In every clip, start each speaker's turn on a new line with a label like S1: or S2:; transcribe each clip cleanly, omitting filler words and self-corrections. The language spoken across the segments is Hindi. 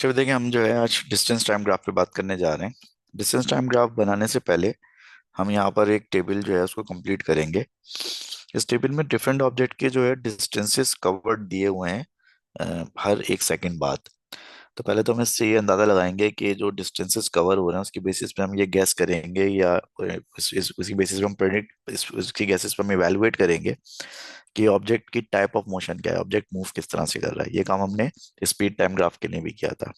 S1: चलिए देखिए, हम जो है आज डिस्टेंस टाइम ग्राफ पे बात करने जा रहे हैं। डिस्टेंस टाइम ग्राफ बनाने से पहले हम यहाँ पर एक टेबल जो है उसको कंप्लीट करेंगे। इस टेबल में डिफरेंट ऑब्जेक्ट के जो है डिस्टेंसेस कवर्ड दिए हुए हैं हर एक सेकंड बाद। तो पहले तो हम इससे ये अंदाजा लगाएंगे कि जो डिस्टेंसेस कवर हो रहे हैं उसकी बेसिस पे हम ये गैस करेंगे या उसकी बेसिस पे हम प्रेडिक्ट उसकी गेसेस पे हम इवेलुएट करेंगे कि ऑब्जेक्ट की टाइप ऑफ मोशन क्या है, ऑब्जेक्ट मूव किस तरह से कर रहा है। ये काम हमने स्पीड टाइम ग्राफ के लिए भी किया था।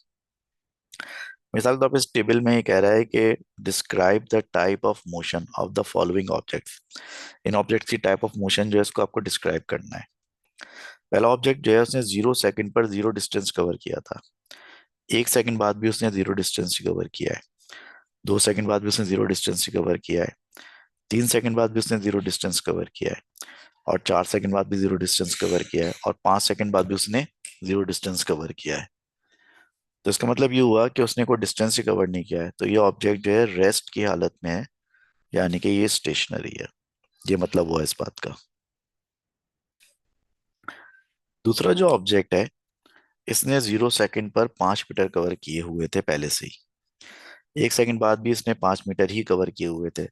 S1: मिसाल के तौर पर इस टेबल में ये कह रहा है कि describe the type of motion of the following objects. In objects की टाइप ऑफ मोशन जो है इसको आपको डिस्क्राइब करना है। पहला ऑब्जेक्ट जो है उसने 0 सेकंड पर जीरो डिस्टेंस कवर किया था। 1 सेकंड बाद भी उसने जीरो डिस्टेंस कवर किया है। 2 सेकंड बाद भी उसने जीरो डिस्टेंस कवर किया है। 3 सेकंड बाद भी उसने जीरो डिस्टेंस कवर किया है। और 4 सेकंड बाद भी जीरो डिस्टेंस कवर किया है। और 5 सेकंड बाद भी उसने जीरो डिस्टेंस कवर किया है। तो इसका मतलब ये हुआ कि उसने कोई डिस्टेंस ही कवर नहीं किया है, तो ये ऑब्जेक्ट जो है रेस्ट की हालत में है, यानी कि ये स्टेशनरी है। ये मतलब हुआ इस बात का। दूसरा जो ऑब्जेक्ट है, इसने 0 सेकंड पर 5 मीटर कवर किए हुए थे पहले से ही। 1 सेकंड बाद भी इसने 5 मीटर ही कवर किए हुए थे।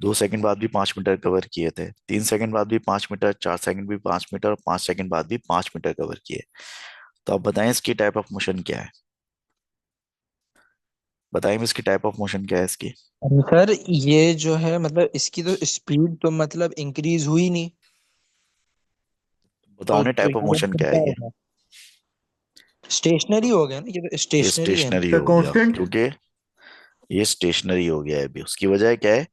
S1: 2 सेकंड बाद भी 5 मीटर कवर किए थे। 3 सेकंड बाद भी 5 मीटर। 4 सेकंड भी 5 मीटर। और 5 सेकंड बाद भी 5 मीटर कवर किए। तो आप बताएं इसकी टाइप ऑफ मोशन क्या है। बताइए इसकी टाइप ऑफ मोशन क्या है इसकी।
S2: सर, ये जो है मतलब इसकी तो स्पीड तो मतलब इंक्रीज हुई नहीं।
S1: बताओ ने
S2: तो
S1: टाइप ऑफ
S2: ये
S1: मोशन
S2: फिर
S1: क्या
S2: क्या
S1: है ये।
S2: होगा? स्टेशनरी हो गया ना, ये तो
S1: ये
S2: स्टेशनरी है ना।
S1: स्टेशनरी
S3: द
S1: हो गया
S3: कांस्टेंट।
S1: क्योंकि ये स्टेशनरी हो गया है। अभी उसकी वजह क्या है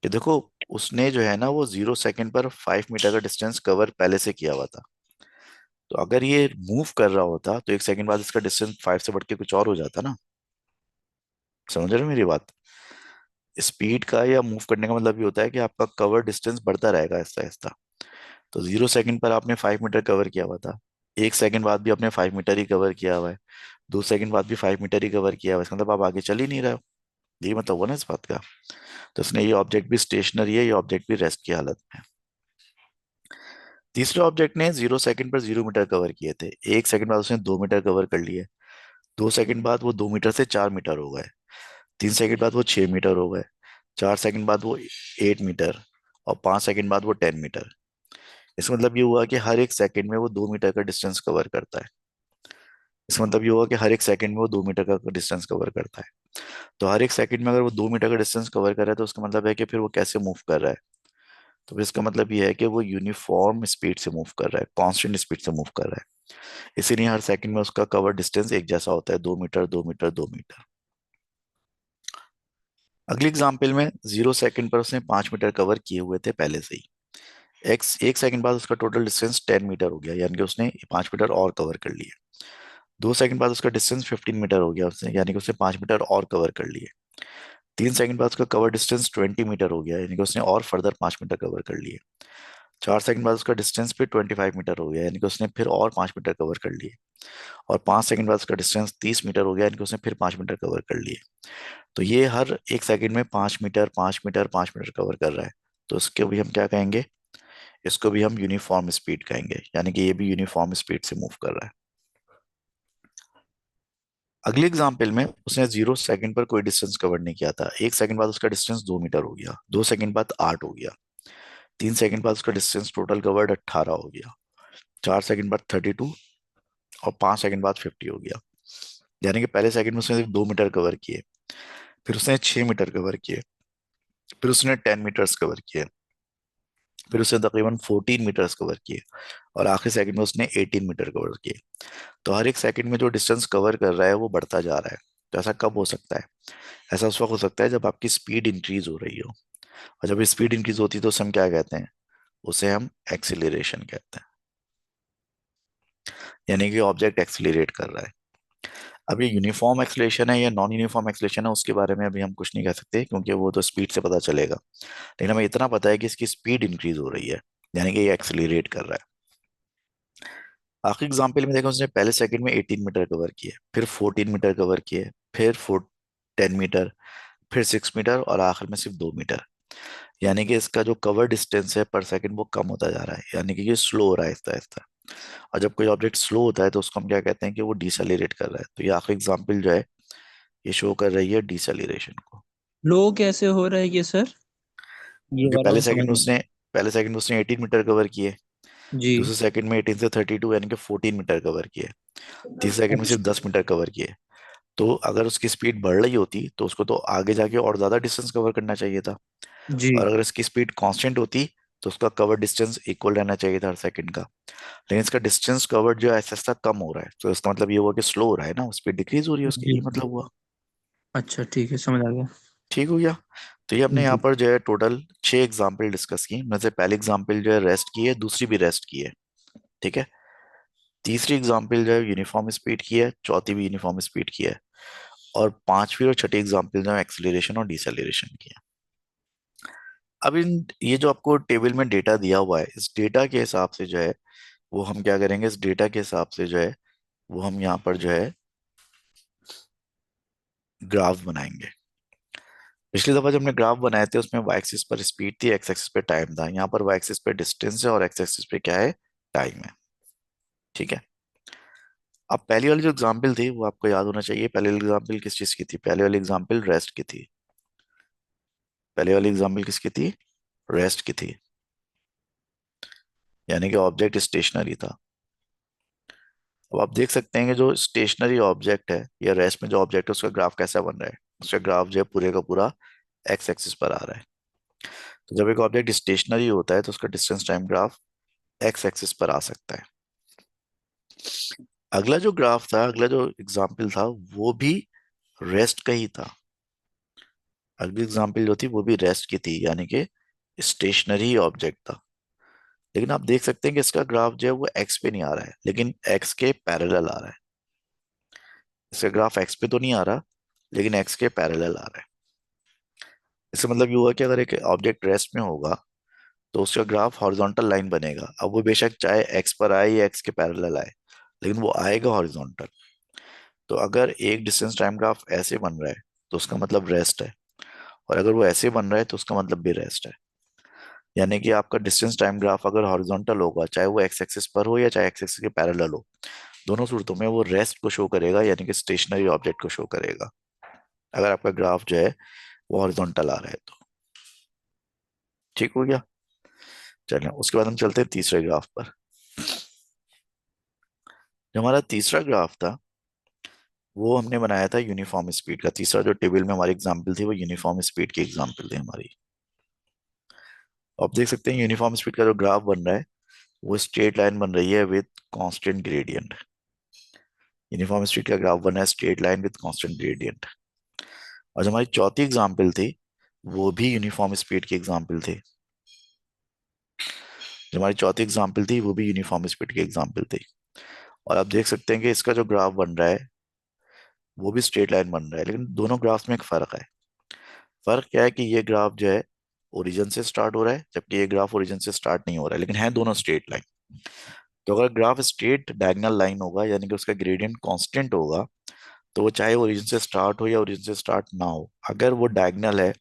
S1: कि देखो, उसने जो है ना वो 0 सेकंड पर 5 मीटर का डिस्टेंस कवर पहले से किया हुआ था। तो अगर ये मूव कर रहा होता तो 1 सेकंड बाद इसका डिस्टेंस 5 से बढ़ के कुछ और हो जाता ना। समझ रहे हो मेरी बात। स्पीड का या मूव करने का मतलब ये होता है कि आपका कवर डिस्टेंस बढ़ता रहेगा आहिस्ता आहिस्ता। तो 0 सेकंड पर आपने 5 मीटर कवर किया हुआ था। 1 सेकंड बाद भी आपने 5 मीटर ही कवर किया हुआ है। 2 सेकंड बाद भी 5 मीटर ही कवर किया हुआ है। इसका मतलब आप आगे चल ही नहीं रहे हो। यही मतलब हुआ ना इस बात का। तो इसने ये ऑब्जेक्ट भी स्टेशनरी है, ये ऑब्जेक्ट भी रेस्ट की हालत में है। तीसरे ऑब्जेक्ट ने 0 सेकंड पर 0 मीटर कवर किए थे। 1 सेकंड बाद उसने 2 मीटर कवर कर लिए। 2 सेकंड बाद वो 2 मीटर से 4 मीटर हो गए। 3 सेकंड बाद वो 6 मीटर हो गए। 4 सेकंड बाद वो 8 मीटर। और 5 सेकंड बाद वो 10 मीटर। इसका मतलब ये हुआ कि हर एक सेकंड में वो 2 मीटर का डिस्टेंस कवर करता है। इसका मतलब ये हुआ कि हर एक सेकंड में वो 2 मीटर का डिस्टेंस कवर करता है। तो हर एक सेकंड में अगर वो 2 मीटर का डिस्टेंस कवर कर रहा है तो उसका मतलब है कि फिर वो कैसे मूव कर रहा है। तो फिर इसका मतलब ये है कि वो यूनिफॉर्म स्पीड से मूव कर रहा है, कांस्टेंट स्पीड से मूव कर रहा है। इसीलिए हर सेकंड में उसका कवर डिस्टेंस एक जैसा होता है, 2 मीटर 2 मीटर 2 मीटर। अगली एग्जाम्पल में 0 सेकंड पर उसने 5 मीटर कवर किए हुए थे पहले से ही। एक्स 1 सेकंड बाद उसका टोटल डिस्टेंस 10 मीटर हो गया, यानी कि उसने 5 मीटर और कवर कर लिए। 2 सेकंड बाद उसका डिस्टेंस 15 मीटर हो गया उसने, यानी कि उसने 5 मीटर और कवर कर लिए। 3 सेकंड बाद उसका कवर डिस्टेंस 20 मीटर हो गया, यानी कि उसने और फर्दर 5 मीटर कवर कर लिए। 4 सेकंड बाद उसका डिस्टेंस फिर 25 मीटर हो गया, यानी कि उसने फिर और 5 मीटर कवर कर लिए। और 5 सेकंड बाद उसका डिस्टेंस 30 मीटर हो गया, यानी कि उसने फिर 5 मीटर कवर कर लिए। तो ये हर एक सेकंड में 5 मीटर 5 मीटर 5 मीटर कवर कर रहा है। तो इसके भी हम क्या कहेंगे, इसको भी हम यूनिफॉर्म स्पीड कहेंगे, यानी कि ये भी यूनिफॉर्म स्पीड से मूव कर रहा है। अगली एग्जाम्पल में उसने 0 सेकंड पर कोई डिस्टेंस कवर नहीं किया था। 1 सेकंड बाद उसका डिस्टेंस 2 मीटर हो गया। 2 सेकंड बाद 8 हो गया। 3 सेकंड बाद उसका डिस्टेंस टोटल कवर्ड 18 हो गया। 4 सेकंड बाद 32। और 5 सेकंड बाद 50 हो गया। यानी कि पहले सेकंड में उसने सिर्फ 2 मीटर कवर किए। फिर उसने 6 मीटर कवर किए। फिर उसने 10 मीटर्स कवर किए। फिर उसने तकरीबन 14 मीटर्स कवर किए। और आखिरी सेकंड में उसने 18 मीटर कवर किए। तो हर एक सेकंड में जो डिस्टेंस कवर कर रहा है वो बढ़ता जा रहा है। तो ऐसा कब हो सकता है? ऐसा उस वक्त हो सकता है जब आपकी स्पीड इंक्रीज हो रही हो। और जब स्पीड इंक्रीज होती है तो उसे हम क्या कहते हैं? उसे हम एक्सीलरेशन कहते हैं। यानी कि ऑब्जेक्ट एक्सीलरेट कर रहा है। अब ये यूनिफॉर्म एक्सीलरेशन है या नॉन यूनिफॉर्म एक्सीलरेशन है उसके बारे में अभी हम कुछ नहीं कह सकते, क्योंकि वो तो स्पीड से पता चलेगा। लेकिन हमें इतना पता है कि इसकी स्पीड इंक्रीज हो रही है, यानी कि ये एक्सीलरेट कर रहा है। आखिरी एग्जाम्पल में देखो, उसने पहले सेकंड में 18 मीटर कवर किए, फिर 14 मीटर कवर किए, फिर 10 मीटर, फिर 6 मीटर और आखिर में सिर्फ 2 मीटर। यानी कि इसका जो कवर डिस्टेंस है पर सेकंड वो कम होता जा रहा है, यानी कि ये स्लो हो रहा है आहिस्ता आहिस्ता। और जब कोई ऑब्जेक्ट स्लो होता है तो उसको हम क्या कहते हैं कि वो डिसेलेरेट कर रहा है। तो ये आखिरी एग्जांपल जो है ये शो कर रही है डिसेलेरेशन को।
S2: लो कैसे हो रहा है ये सर? ये
S1: क्योंकि
S2: वाला समझ में।
S1: पहले सेकंड में उसने 18 मीटर कवर किए,
S2: जी।
S1: दूसरे सेकंड में 18 से 32 यानी कि 14 मीटर कवर किए, तीसरे सेकंड में सिर्फ
S2: अच्छा।
S1: 10 मीटर कवर किए। तो अगर उसकी स्पीड बढ़ रही होती तो उसको तो आगे जाके और ज्यादा डिस्टेंस कवर करना चाहिए था।
S2: जी
S1: और अगर इसकी स्पीड कांस्टेंट होती तो उसका कवर डिस्टेंस इक्वल रहना चाहिए था हर सेकंड का। लेकिन इसका डिस्टेंस कवर्ड जो है ऐसा ऐसा कम हो रहा है, तो इसका मतलब ये हुआ कि स्लो हो रहा है ना, स्पीड डिक्रीज हो रही है उसकी,
S2: जी।
S1: ये मतलब हुआ।
S2: अच्छा ठीक है, समझ आ गया।
S1: ठीक हो गया। तो ये हमने यहाँ
S2: जी।
S1: पर जो है टोटल 6 एग्जाम्पल डिस्कस की, में से पहली एग्जाम्पल जो है रेस्ट की है, दूसरी भी रेस्ट की है। ठीक है। तीसरी एग्जाम्पल जो है यूनिफॉर्म स्पीड की है, चौथी भी यूनिफॉर्म स्पीड की है, और पांचवी और छठी एग्जाम्पल जो है एक्सीलरेशन और डिसेलरेशन की है। अब इन ये जो आपको टेबल में डेटा दिया हुआ है, इस डेटा के हिसाब से जो है वो हम क्या करेंगे, इस डेटा के हिसाब से जो है वो हम यहाँ पर जो है ग्राफ बनाएंगे। पिछली दफा जब हमने ग्राफ बनाए थे उसमें वाई एक्सिस पर स्पीड थी, एक्स एक्सिस पे टाइम था। यहाँ पर वाई एक्सिस पे डिस्टेंस है और एक्स एक्सिस पे क्या है, टाइम है। ठीक है। अब पहली वाली जो एग्जांपल थी वो आपको याद होना चाहिए। पहली वाली एग्जांपल किस चीज की थी, पहली वाली एग्जांपल रेस्ट की थी। पहली वाली एग्जांपल किसकी थी, रेस्ट की थी, यानी कि ऑब्जेक्ट स्टेशनरी था। अब आप देख सकते हैं कि जो स्टेशनरी ऑब्जेक्ट है या रेस्ट में जो ऑब्जेक्ट है उसका ग्राफ कैसा बन रहा है, उसका ग्राफ जो है पूरे का पूरा एक्स एक्सिस पर आ रहा है। तो जब एक ऑब्जेक्ट स्टेशनरी होता है तो उसका distance time graph x axis पर आ सकता है। अगला जो ग्राफ था, अगला जो एग्जाम्पल था वो भी रेस्ट का ही था। अगली एग्जाम्पल जो थी वो भी रेस्ट की थी, यानी कि स्टेशनरी ऑब्जेक्ट था। लेकिन आप देख सकते हैं कि इसका ग्राफ जो है वो एक्स पे नहीं आ रहा है, लेकिन एक्स के पैरेलल आ रहा है। इसका ग्राफ एक्स पे तो नहीं आ रहा, लेकिन एक्स के पैरेलल आ रहा है। इसका मतलब ये हुआ कि अगर एक ऑब्जेक्ट रेस्ट में होगा तो उसका ग्राफ हॉरिजॉन्टल लाइन बनेगा। अब वो बेशक चाहे एक्स पर आए या एक्स के पैरेलल आए, लेकिन वो आएगा हॉरिजॉन्टल। तो अगर एक डिस्टेंस टाइम ग्राफ ऐसे बन रहा है तो उसका मतलब रेस्ट है, और अगर वो ऐसे बन रहा है तो उसका मतलब भी रेस्ट है। यानी कि आपका डिस्टेंस टाइम ग्राफ अगर हॉरिजॉन्टल होगा, चाहे वो एक्स एक्सिस पर हो या चाहे एक्स एक्सिस के पैरेलल हो, दोनों सूरतों में वो रेस्ट को शो करेगा, यानी कि स्टेशनरी ऑब्जेक्ट को शो करेगा, अगर आपका ग्राफ जो है वो हॉरिजॉन्टल आ रहा है तो। ठीक हो गया। चलिए उसके बाद हम चलते हैं तीसरे ग्राफ पर। जो हमारा तीसरा ग्राफ था वो हमने बनाया था यूनिफॉर्म स्पीड का। तीसरा जो टेबल में हमारी एग्जांपल थी वो यूनिफॉर्म स्पीड की एग्जांपल थी हमारी। आप देख सकते हैं यूनिफॉर्म स्पीड का जो ग्राफ बन रहा है वो स्ट्रेट लाइन बन रही है with constant gradient. Uniform speed का ग्राफ बना है straight line with constant gradient. और जो हमारी चौथी एग्जांपल थी वो भी यूनिफॉर्म स्पीड की एग्जांपल थी। जो हमारी चौथी एग्जांपल थी वो भी यूनिफॉर्म स्पीड की एग्जांपल थी। और आप देख सकते हैं कि इसका जो ग्राफ बन रहा है वो भी स्ट्रेट लाइन बन रहा है, लेकिन दोनों ग्राफ्स में एक फर्क है। फर्क क्या है कि ये ग्राफ जो है ओरिजिन से स्टार्ट हो रहा है, जबकि ये ग्राफ ओरिजिन से स्टार्ट नहीं हो रहा है, लेकिन है दोनों स्ट्रेट लाइन। तो अगर ग्राफ स्ट्रेट डायगोनल लाइन होगा, यानी कि उसका ग्रेडियंट कांस्टेंट होगा, तो वो चाहे ओरिजिन से स्टार्ट हो या ओरिजिन से स्टार्ट ना हो, अगर वो डायगोनल है,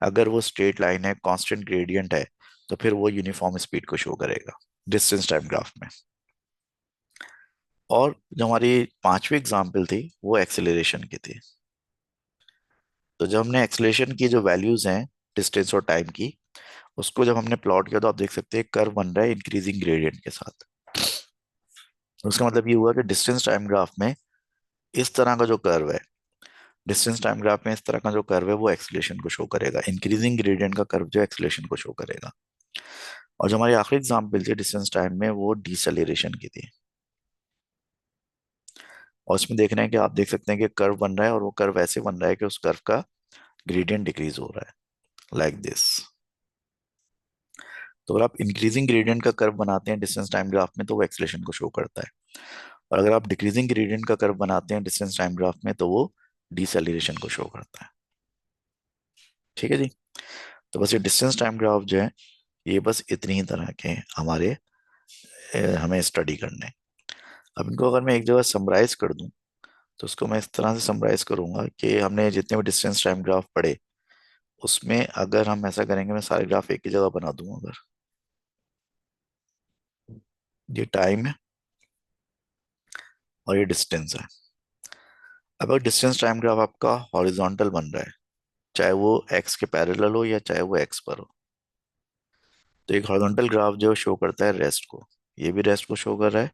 S1: अगर वो स्ट्रेट लाइन है, कांस्टेंट ग्रेडियंट है, तो फिर वो यूनिफॉर्म स्पीड को शो करेगा डिस्टेंस टाइम ग्राफ में। और जो हमारी पांचवी एग्जाम्पल थी वो एक्सेलरेशन की थी। तो जब हमने एक्सेलरेशन की जो वैल्यूज हैं डिस्टेंस और टाइम की, उसको जब हमने प्लॉट किया तो आप देख सकते हैं कर्व बन रहा है इंक्रीजिंग ग्रेडियंट के साथ। तो उसका मतलब ये हुआ कि डिस्टेंस टाइम ग्राफ में इस तरह का जो कर्व है, डिस्टेंस टाइम ग्राफ में इस तरह का जो कर्व है वो एक्सेलरेशन को शो करेगा, इंक्रीजिंग ग्रेडियंट का कर्व जो एक्सेलरेशन को शो करेगा। और जो हमारी आखिरी एग्जाम्पल थी डिस्टेंस टाइम में वो डिसेलेरेशन की थी। और इसमें देख रहे हैं कि आप देख सकते हैं कि कर्व बन रहा है और वो कर्व ऐसे बन रहा है कि उस कर्व का ग्रेडियंट डिक्रीज हो रहा है लाइक दिस। तो अगर आप इंक्रीजिंग ग्रेडियंट का कर्व बनाते हैं डिस्टेंस टाइम ग्राफ में तो वो एक्सेलरेशन को शो करता है, और अगर आप डिक्रीजिंग ग्रेडियंट का कर्व बनाते हैं डिस्टेंस टाइम ग्राफ में तो वो डिसेलेरेशन को शो करता है। ठीक है जी। तो बस ये डिस्टेंस टाइम ग्राफ जो है ये बस इतनी ही तरह के हमारे हमें स्टडी करने हैं। अब इनको अगर मैं एक जगह समराइज कर दूं तो उसको मैं इस तरह से समराइज करूंगा कि हमने जितने भी डिस्टेंस टाइम ग्राफ पढ़े उसमें अगर हम ऐसा करेंगे, मैं सारे ग्राफ एक ही जगह बना दूंगा। अगर ये टाइम है, और ये डिस्टेंस है। अब अगर डिस्टेंस टाइम ग्राफ आपका हॉरिजॉन्टल बन रहा है, चाहे वो एक्स के पैरेलल हो या चाहे वो एक्स पर हो, तो एक हॉरिजॉन्टल ग्राफ जो शो करता है रेस्ट को, ये भी रेस्ट को शो कर रहा है,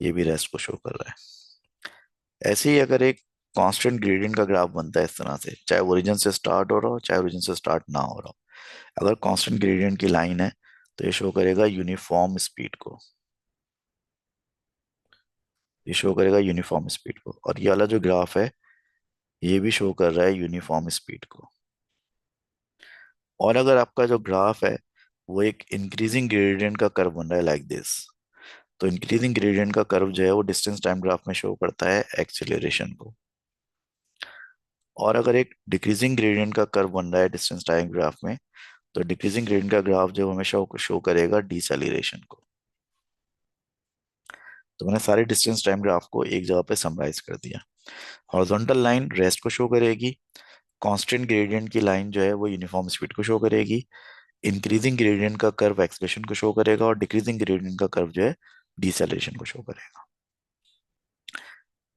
S1: ये भी रेस्ट को शो कर रहा है। ऐसे ही अगर एक कांस्टेंट ग्रेडियंट का ग्राफ बनता है इस तरह से, चाहे ओरिजिन से स्टार्ट हो रहा हो चाहे ओरिजिन से स्टार्ट ना हो रहा हो, अगर कांस्टेंट ग्रेडियंट की लाइन है तो ये शो करेगा यूनिफॉर्म स्पीड को, ये शो करेगा यूनिफॉर्म स्पीड को। और ये वाला जो ग्राफ है ये भी शो कर रहा है यूनिफॉर्म स्पीड को। और अगर आपका जो ग्राफ है वो एक इंक्रीजिंग ग्रेडियंट का कर्व बन रहा है लाइक दिस, तो इंक्रीजिंग ग्रेडियंट का कर्व जो है वो डिस्टेंस टाइम ग्राफ में शो करता है एक्सेलरेशन को। और अगर एक डिक्रीजिंग ग्रेडियंट का कर्व बन रहा है डिस्टेंस टाइम ग्राफ में, तो डिक्रीजिंग ग्रेडियंट का ग्राफ जो हमेशा शो करेगा डिसेलेरेशन को। तो मैंने सारे डिस्टेंस टाइम ग्राफ को एक जगह पे समराइज कर दिया। हॉरिजॉन्टल लाइन रेस्ट को शो करेगी, कांस्टेंट ग्रेडियंट की लाइन जो है वो यूनिफॉर्म स्पीड को शो करेगी, इंक्रीजिंग ग्रेडियंट का कर्व एक्सप्रेशन को शो करेगा, और डिक्रीजिंग ग्रेडियंट का कर्व जो है डिसेलेरेशन को शो करेगा।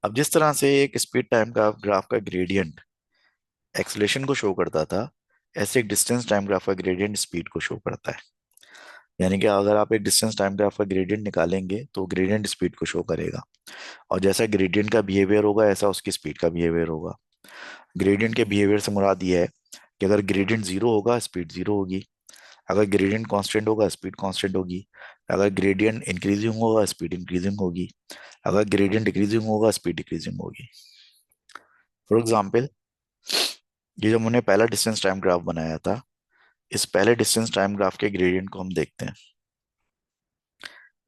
S1: अब जिस तरह से एक स्पीड टाइम का ग्राफ का ग्रेडियंट एक्सलेशन को शो करता था, ऐसे एक डिस्टेंस टाइम ग्राफ का ग्रेडियंट स्पीड को शो करता है। यानी कि अगर आप एक डिस्टेंस टाइम ग्राफ का ग्रेडियंट निकालेंगे तो ग्रेडियंट स्पीड को शो करेगा, और जैसा ग्रेडियंट का बिहेवियर होगा ऐसा उसकी स्पीड का बिहेवियर होगा। ग्रेडियंट के बिहेवियर से मुराद ये है कि अगर ग्रेडियंट जीरो होगा स्पीड जीरो होगी, अगर ग्रेडियंट कांस्टेंट होगा स्पीड कांस्टेंट होगी, अगर ग्रेडियंट इंक्रीजिंग होगा स्पीड इंक्रीजिंग होगी, अगर ग्रेडियंट डिक्रीजिंग होगा स्पीड डिक्रीजिंग होगी। फॉर एग्जाम्पल, ये जो हमने पहला डिस्टेंस टाइम ग्राफ बनाया था, इस पहले डिस्टेंस टाइम ग्राफ के ग्रेडियंट को हम देखते हैं।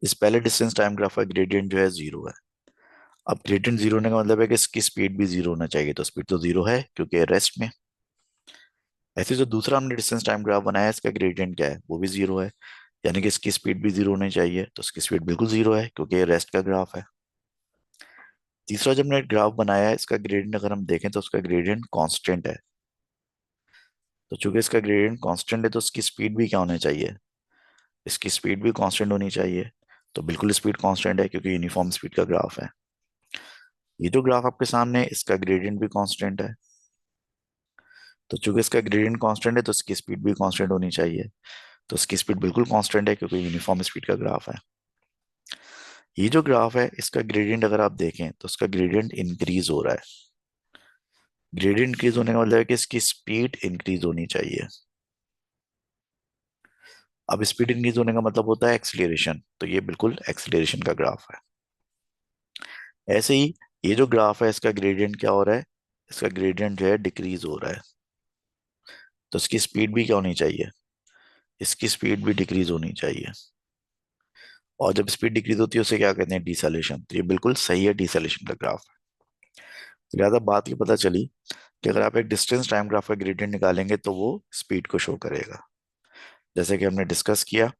S1: इस पहले डिस्टेंस टाइम ग्राफ का ग्रेडियंट जो है जीरो है। अब ग्रेडियंट जीरो होने का मतलब है कि इसकी स्पीड भी जीरो होना चाहिए, तो स्पीड तो जीरो है क्योंकि रेस्ट में। ऐसे जो दूसरा हमने डिस्टेंस टाइम ग्राफ बनाया है इसका ग्रेडियंट क्या है, वो भी जीरो है, यानी कि इसकी स्पीड भी जीरो होनी चाहिए, तो इसकी स्पीड बिल्कुल जीरो है क्योंकि ये रेस्ट का ग्राफ है। तीसरा जब हमने ग्राफ बनाया है इसका ग्रेडियंट अगर हम देखें तो उसका ग्रेडियंट कांस्टेंट है, तो चूंकि इसका ग्रेडियंट कांस्टेंट है तो इसकी स्पीड भी क्या होनी चाहिए, इसकी स्पीड भी कांस्टेंट होनी चाहिए। तो बिल्कुल स्पीड कांस्टेंट है क्योंकि यूनिफॉर्म स्पीड का ग्राफ है। ये जो ग्राफ आपके सामने है इसका ग्रेडियंट भी कांस्टेंट है, तो चूंकि इसका ग्रेडियंट कांस्टेंट है तो इसकी स्पीड भी कांस्टेंट होनी चाहिए। तो इसकी स्पीड बिल्कुल कांस्टेंट है क्योंकि यूनिफॉर्म स्पीड का ग्राफ है। ये जो ग्राफ है इसका ग्रेडियंट अगर आप देखें तो इसका ग्रेडियंट इंक्रीज हो रहा है। ग्रेडियंट इंक्रीज होने का मतलब है कि इसकी स्पीड इंक्रीज होनी चाहिए। अब स्पीड इंक्रीज होने का मतलब होता है एक्सीलरेशन, तो ये बिल्कुल एक्सीलरेशन का ग्राफ है। ऐसे ही ये जो ग्राफ है इसका ग्रेडियंट क्या हो रहा है, इसका ग्रेडियंट जो है डिक्रीज हो रहा है, तो इसकी स्पीड भी क्या होनी चाहिए, इसकी स्पीड भी डिक्रीज होनी चाहिए। और जब स्पीड डिक्रीज होती है उसे क्या कहते हैं, डिसलेशन। तो ये बिल्कुल सही है, डिसलेशन का ग्राफ है। तो लिहाजा बात ये पता चली कि अगर आप एक डिस्टेंस टाइम ग्राफ का ग्रेडियंट निकालेंगे तो वो स्पीड को शो करेगा। जैसे कि हमने डिस्कस किया,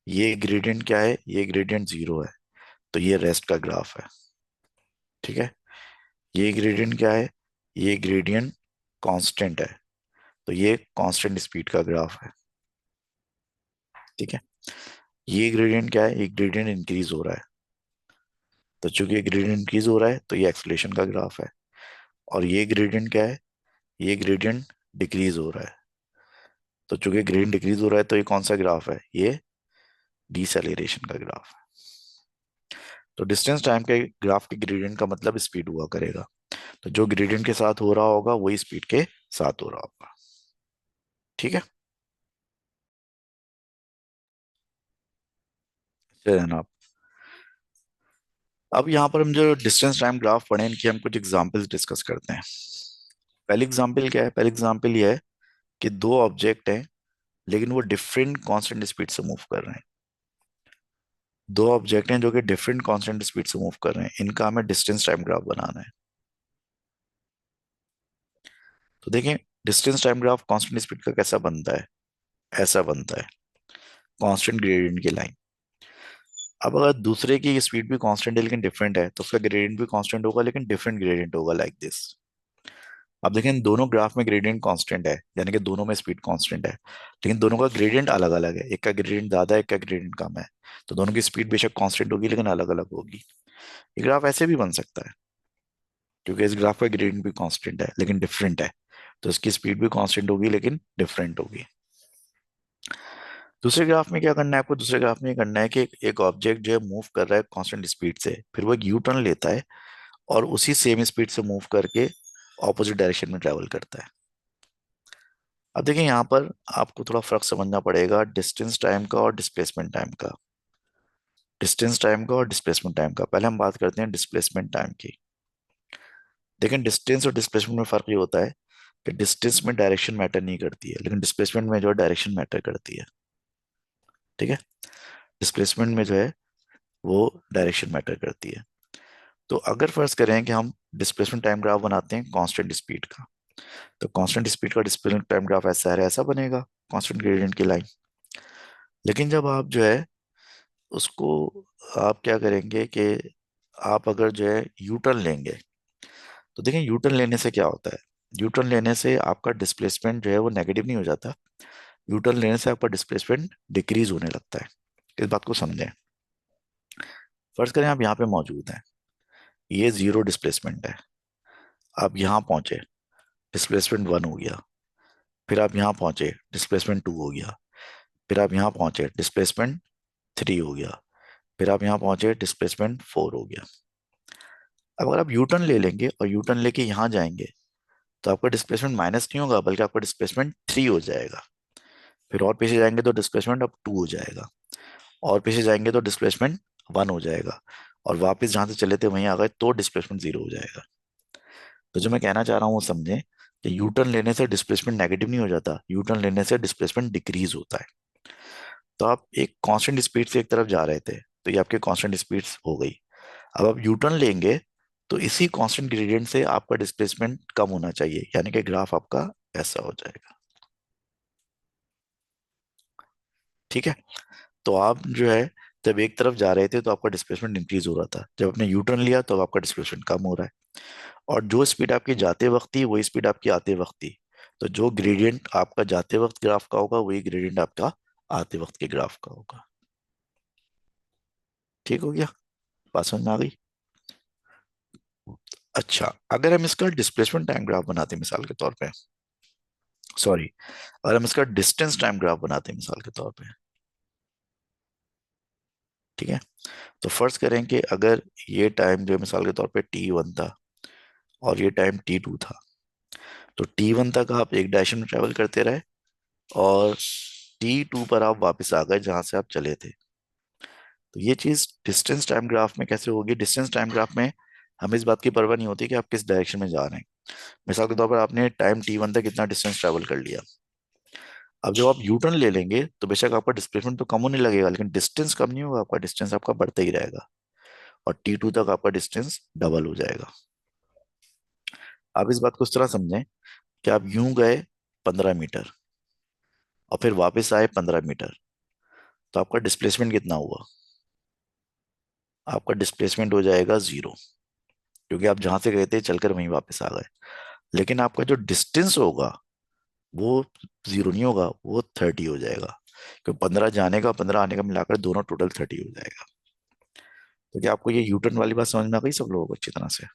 S1: ये ग्रेडियंट क्या है, ये ग्रेडियंट जीरो है, तो ये रेस्ट का ग्राफ है। ठीक है, ये ग्रेडियंट क्या है, ये ग्रेडियंट कांस्टेंट है, तो ये कांस्टेंट स्पीड का ग्राफ है। ठीक है, ये ग्रेडियंट क्या है, ये ग्रेडियंट इंक्रीज हो रहा है, तो चूंकि ये ग्रेडियंट इंक्रीज हो रहा है तो ये एक्सलेशन का ग्राफ है। और ये ग्रेडियंट क्या है, ये ग्रेडियंट डिक्रीज हो रहा है, तो चूंकि ग्रेडियंट डिक्रीज हो रहा है तो ये कौन सा ग्राफ है, ये डिसेलेरेशन का ग्राफ है। तो डिस्टेंस टाइम के ग्राफ के ग्रेडियंट का मतलब स्पीड हुआ करेगा, तो जो ग्रेडियंट के साथ हो रहा होगा वही स्पीड के साथ हो रहा होगा। ठीक है, चलिए जनाब। अब यहाँ पर हम जो डिस्टेंस टाइम ग्राफ पढ़े इनकी हम कुछ एग्जांपल्स डिस्कस करते हैं। पहली एग्जांपल क्या है, पहली एग्जांपल ये है कि दो ऑब्जेक्ट हैं लेकिन वो डिफरेंट कांस्टेंट स्पीड से मूव कर रहे हैं। दो ऑब्जेक्ट हैं जो कि डिफरेंट कांस्टेंट स्पीड से मूव कर रहे हैं, इनका हमें डिस्टेंस टाइम ग्राफ बनाना है। तो देखें, distance time graph constant speed का कैसा बनता है, ऐसा बनता है, कांस्टेंट ग्रेडियंट की लाइन। अब अगर दूसरे की स्पीड भी कांस्टेंट है लेकिन डिफरेंट है तो उसका ग्रेडियंट भी कांस्टेंट होगा लेकिन डिफरेंट ग्रेडियंट होगा लाइक दिस। अब देखें इन दोनों ग्राफ में ग्रेडियंट कांस्टेंट है, यानी कि दोनों में स्पीड कांस्टेंट है, लेकिन दोनों का ग्रेडियंट अलग अलग है, एक का ग्रेडियंट ज्यादा है, एक का ग्रेडियंट कम है। तो दोनों की स्पीड बेशक कांस्टेंट होगी लेकिन अलग अलग होगी। ये ग्राफ ऐसे भी बन सकता है, क्योंकि इस ग्राफ का ग्रेडियंट भी कांस्टेंट है लेकिन डिफरेंट है, तो इसकी स्पीड भी कांस्टेंट होगी लेकिन डिफरेंट होगी। दूसरे ग्राफ में क्या करना है आपको, दूसरे ग्राफ में ये करना है कि एक ऑब्जेक्ट जो है मूव कर रहा है कांस्टेंट स्पीड से, फिर वो एक यू टर्न लेता है और उसी सेम स्पीड से मूव करके ऑपोजिट डायरेक्शन में ट्रेवल करता है। अब देखिए यहाँ पर आपको थोड़ा फर्क समझना पड़ेगा डिस्टेंस टाइम का और डिस्प्लेसमेंट टाइम का। डिस्टेंस टाइम का और डिस्प्लेसमेंट टाइम का, पहले हम बात करते हैं डिस्प्लेसमेंट टाइम की। लेकिन डिस्टेंस और डिस्प्लेसमेंट में फर्क ये होता है कि डिस्टेंस में डायरेक्शन मैटर नहीं करती है, लेकिन डिस्प्लेसमेंट में जो है डायरेक्शन मैटर करती है। ठीक है, डिस्प्लेसमेंट में जो है वो डायरेक्शन मैटर करती है। तो अगर फर्ज करें कि हम डिस्प्लेसमेंट टाइम ग्राफ बनाते हैं कांस्टेंट स्पीड का, तो कांस्टेंट स्पीड का डिस्प्लेसमेंट टाइम ग्राफ ऐसा है, ऐसा बनेगा कांस्टेंट ग्रेडियंट की लाइन। लेकिन जब आप जो है उसको आप क्या करेंगे कि आप अगर जो है यू टर्न लेंगे, तो देखिए यू टर्न लेने से क्या होता है, यू टर्न लेने से आपका डिस्प्लेसमेंट जो है वो नेगेटिव नहीं हो जाता, यू टर्न लेने से आपका डिस्प्लेसमेंट डिक्रीज होने लगता है। इस बात को समझें। फर्ज करें आप यहाँ पे मौजूद हैं, ये जीरो डिस्प्लेसमेंट है, आप यहाँ पहुंचे, डिस्प्लेसमेंट वन हो गया, फिर आप यहाँ पहुंचे डिस्प्लेसमेंट टू हो गया, फिर आप यहाँ पहुंचे डिस्प्लेसमेंट थ्री हो गया, फिर आप यहाँ पहुंचे डिस्प्लेसमेंट फोर हो गया। अब अगर आप यू टर्न ले लेंगे और यू टर्न लेके यहाँ जाएंगे, तो आपका डिस्प्लेसमेंट माइनस नहीं होगा बल्कि आपका डिस्प्लेसमेंट थ्री हो जाएगा। फिर और पीछे जाएंगे तो डिस्प्लेसमेंट अब टू हो जाएगा, और पीछे जाएंगे तो डिस्प्लेसमेंट वन हो जाएगा, और वापस जहां से चले थे वहीं आ गए तो डिस्प्लेसमेंट जीरो हो जाएगा। तो जो मैं कहना चाह रहा हूँ वो समझें कि यू टर्न लेने से डिस्प्लेसमेंट नेगेटिव नहीं हो जाता, यू टर्न लेने से डिस्प्लेसमेंट डिक्रीज होता है। तो आप एक कांस्टेंट स्पीड से एक तरफ जा रहे थे, तो ये आपके कांस्टेंट स्पीड हो गई। अब आप यू टर्न लेंगे तो इसी कांस्टेंट ग्रेडियंट से आपका डिस्प्लेसमेंट कम होना चाहिए, यानी कि ग्राफ आपका ऐसा हो जाएगा। ठीक है, तो आप जो है जब एक तरफ जा रहे थे तो आपका डिस्प्लेसमेंट इंक्रीज हो रहा था, जब आपने यू टर्न लिया तो अब आपका डिस्प्लेसमेंट कम हो रहा है, और जो स्पीड आपकी जाते वक्त थी वही स्पीड आपकी आते वक्त थी। तो जो ग्रेडियंट आपका जाते वक्त ग्राफ का होगा वही ग्रेडियंट आपका आते वक्त के ग्राफ का होगा। ठीक हो गया, बात समझ में आ गई। अच्छा, अगर हम इसका डिस्प्लेसमेंट टाइम ग्राफ बनाते हैं मिसाल के तौर पे, सॉरी, अगर हम इसका डिस्टेंस टाइम ग्राफ बनाते हैं मिसाल के तौर पे, ठीक है, तो फर्ज करें कि अगर ये टाइम जो है मिसाल के तौर पे टी वन था और ये टाइम टी टू था, तो टी वन तक आप एक डायरेक्शन में ट्रेवल करते रहे और टी टू पर आप वापस आ गए जहां से आप चले थे। तो ये चीज डिस्टेंस टाइम ग्राफ में कैसे होगी, डिस्टेंस टाइम ग्राफ में हमें इस बात की परवाह नहीं होती कि आप किस डायरेक्शन में जा रहे हैं। मिसाल के तौर पर आपने टाइम टी वन तक इतना डिस्टेंस ट्रेवल कर लिया, अब जब आप यू टर्न ले लेंगे तो बेशक आपका डिस्प्लेसमेंट तो कम होने लगेगा लेकिन डिस्टेंस कम नहीं होगा, आपका डिस्टेंस आपका बढ़ता ही रहेगा, और टी टू तक आपका डिस्टेंस डबल हो जाएगा। आप इस बात को इस तरह समझें कि आप यूं गए 15 मीटर और फिर वापस आए 15 मीटर, तो आपका डिस्प्लेसमेंट कितना हुआ, आपका डिस्प्लेसमेंट हो जाएगा जीरो, क्योंकि आप जहां से गए थे चलकर वहीं वापस आ गए। लेकिन आपका जो डिस्टेंस होगा वो जीरो नहीं होगा, वो 30 हो जाएगा, क्योंकि 15 जाने का 15 आने का मिलाकर दोनों टोटल 30 हो जाएगा। तो क्या आपको ये यूटर्न वाली बात समझ में आ गई सब लोगों को अच्छी तरह से।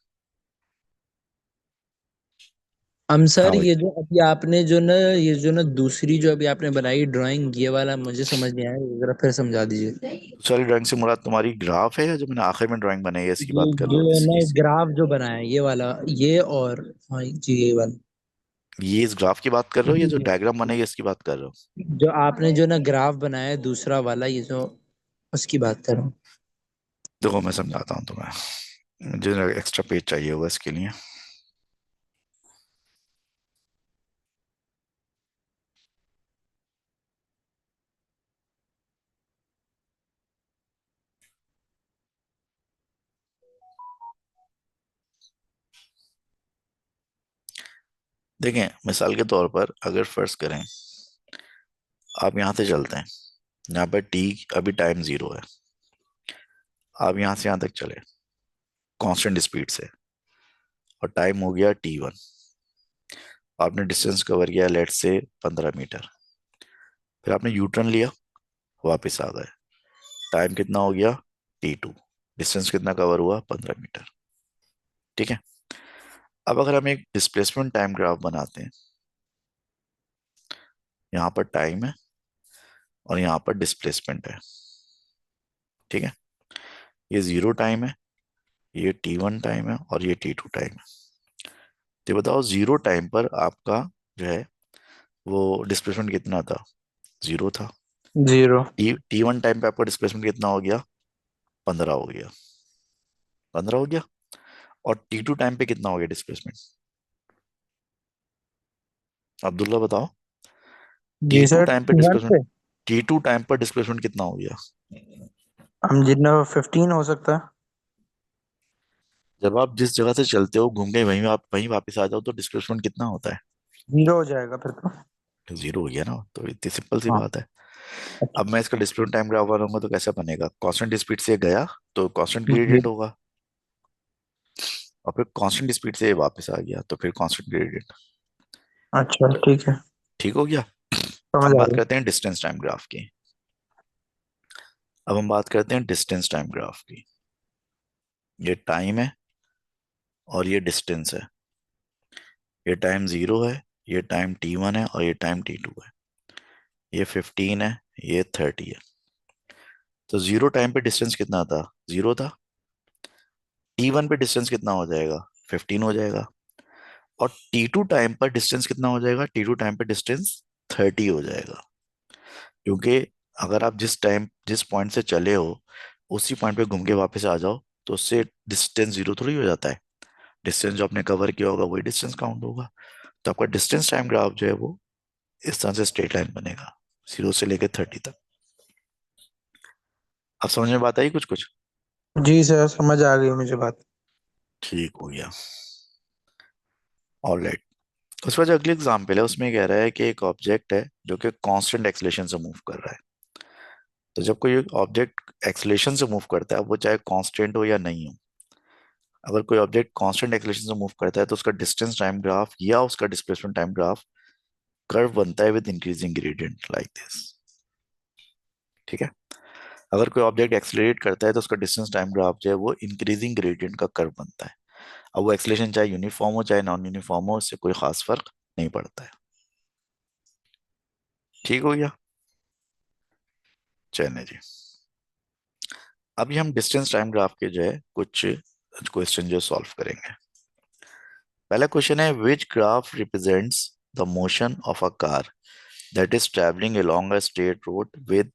S2: हम
S1: हाँ
S2: सर
S1: भाई,
S2: ये जो अभी आपने जो ना ये जो ना दूसरी जो अभी आपने बनाई ड्राइंग, ये वाला मुझे समझ नहीं आया, जरा फिर समझा दीजिए।
S1: दूसरी ड्राइंग से मुराद तुम्हारी ग्राफ है या जो मैंने आखिर में ड्राइंग बनाई है इसकी
S2: ये
S1: बात कर रहे हो,
S2: ये
S1: इस,
S2: ना
S1: इस
S2: ग्राफ जो बनाया है ये वाला, ये और हाँ जी ये वाला।
S1: ये इस ग्राफ की बात कर रहे हो या
S2: जी
S1: जो
S2: जी।
S1: डायग्राम बनाई है इसकी बात कर रहे हो।
S2: जो आपने जो ना ग्राफ बनाया है दूसरा वाला, ये जो उसकी बात कर रहा हूँ।
S1: देखो मैं समझाता हूँ तुम्हें, मुझे एक्स्ट्रा पेज चाहिए होगा इसके लिए। देखें मिसाल के तौर पर अगर फर्ज करें आप यहाँ से चलते हैं, यहाँ पर टी अभी टाइम जीरो है, आप यहाँ से यहाँ तक चले कांस्टेंट स्पीड से और टाइम हो गया टी वन। आपने डिस्टेंस कवर किया लेट से 15 मीटर। फिर आपने यू टर्न लिया, वापस आ गए। टाइम कितना हो गया? T2। डिस्टेंस कितना कवर हुआ? 15 मीटर। ठीक है। अब अगर हम एक डिस्प्लेसमेंट टाइम ग्राफ बनाते हैं, यहाँ पर टाइम है और यहाँ पर डिस्प्लेसमेंट है। ठीक है। ये जीरो टाइम है, ये T1 टाइम है और ये T2 टाइम है। तो ये बताओ जीरो टाइम पर आपका जो है वो डिस्प्लेसमेंट कितना था? जीरो था।
S2: जीरो।
S1: T1 टाइम पे आपका डिस्प्लेसमेंट कितना हो गया? 15 हो गया। 15 हो गया। और T2 टाइम पे कितना हो गया डिस्प्लेसमेंट? अब्दुल्ला बताओ। T
S2: G
S1: two
S2: sir,
S1: time पे
S2: वन
S1: डिस्प्लेसमेंट,
S2: पे
S1: T2 टाइम पर डिस्प्लेसमेंट कितना हो गया?
S2: हम जितना 15 हो सकता है।
S1: जब आप जिस जगह से चलते हो घूम के वहीं वापस आ जाओ तो डिस्प्लेसमेंट कितना होता है?
S2: जीरो हो जाएगा फिर तो।
S1: तो जीरो हो गया ना, तो इतनी सिंपल सी
S2: हाँ।
S1: बात है।
S2: अच्छा।
S1: अब मैं इसका डिस्प्लेसमेंट टाइम ग्राफ बनाऊंगा तो कैसा बनेगा? कांस्टेंट स्पीड से गया तो कांस्टेंट
S2: जी।
S1: ग्रेडियंट होगा, और फिर कांस्टेंट स्पीड से वापस आ गया तो फिर कांस्टेंट ग्रेडियंट।
S2: अच्छा ठीक है।
S1: ठीक हो गया।
S2: समझ
S1: अब
S2: आ
S1: बात
S2: गया।
S1: करते हैं डिस्टेंस टाइम ग्राफ की। अब हम बात करते हैं डिस्टेंस टाइम ग्राफ की। ये टाइम है और ये डिस्टेंस है। ये टाइम जीरो है, ये टाइम T1 है और ये टाइम T2 है। ये 15 है, ये 30 है। तो जीरो टाइम पे डिस्टेंस कितना था? जीरो था। T1 पे डिस्टेंस कितना हो जाएगा? 15 हो जाएगा। और T2 टाइम पर डिस्टेंस कितना हो जाएगा? T2 टाइम पे डिस्टेंस 30 हो जाएगा। क्योंकि अगर आप जिस पॉइंट से चले हो उसी पॉइंट पे घूम के वापस आ जाओ तो उससे डिस्टेंस जीरो थोड़ी हो जाता है। डिस्टेंस जो आपने कवर किया होगा वही डिस्टेंस काउंट होगा। तो आपका डिस्टेंस टाइम ग्राफ जो है वो इस तरह से स्ट्रेट लाइन बनेगा, जीरो से लेकर 30 तक। अब समझ में बात आई कुछ कुछ?
S2: जी सर, समझ आ गई मुझे बात।
S1: ठीक हो गया। ऑलराइट। उसके बाद जो अगली एग्जाम्पल है उसमें कह रहा है कि एक ऑब्जेक्ट है जो कि कांस्टेंट एक्सलेशन से मूव कर रहा है। तो जब कोई ऑब्जेक्ट एक्सलेशन से मूव करता है, वो चाहे कांस्टेंट हो या नहीं हो, अगर कोई ऑब्जेक्ट कांस्टेंट एक्सलेशन से मूव करता है तो उसका डिस्टेंस टाइम ग्राफ या उसका डिस्प्लेसमेंट टाइम ग्राफ कर्व बनता है with increasing gradient like this. ठीक है। अगर कोई ऑब्जेक्ट एक्सलरेट करता है तो उसका डिस्टेंस टाइम ग्राफ जो है वो इंक्रीजिंग ग्रेडियंट का कर्व बनता है। अब वो एक्सलेशन चाहे यूनिफॉर्म हो चाहे नॉन यूनिफॉर्म हो, इससे कोई खास फर्क नहीं पड़ता है। ठीक हो गया। चलिए जी। अभी हम डिस्टेंस टाइम ग्राफ के जो है कुछ क्वेश्चन जो सॉल्व करेंगे। पहला क्वेश्चन है which graph represents the motion of a car that is travelling along a straight road with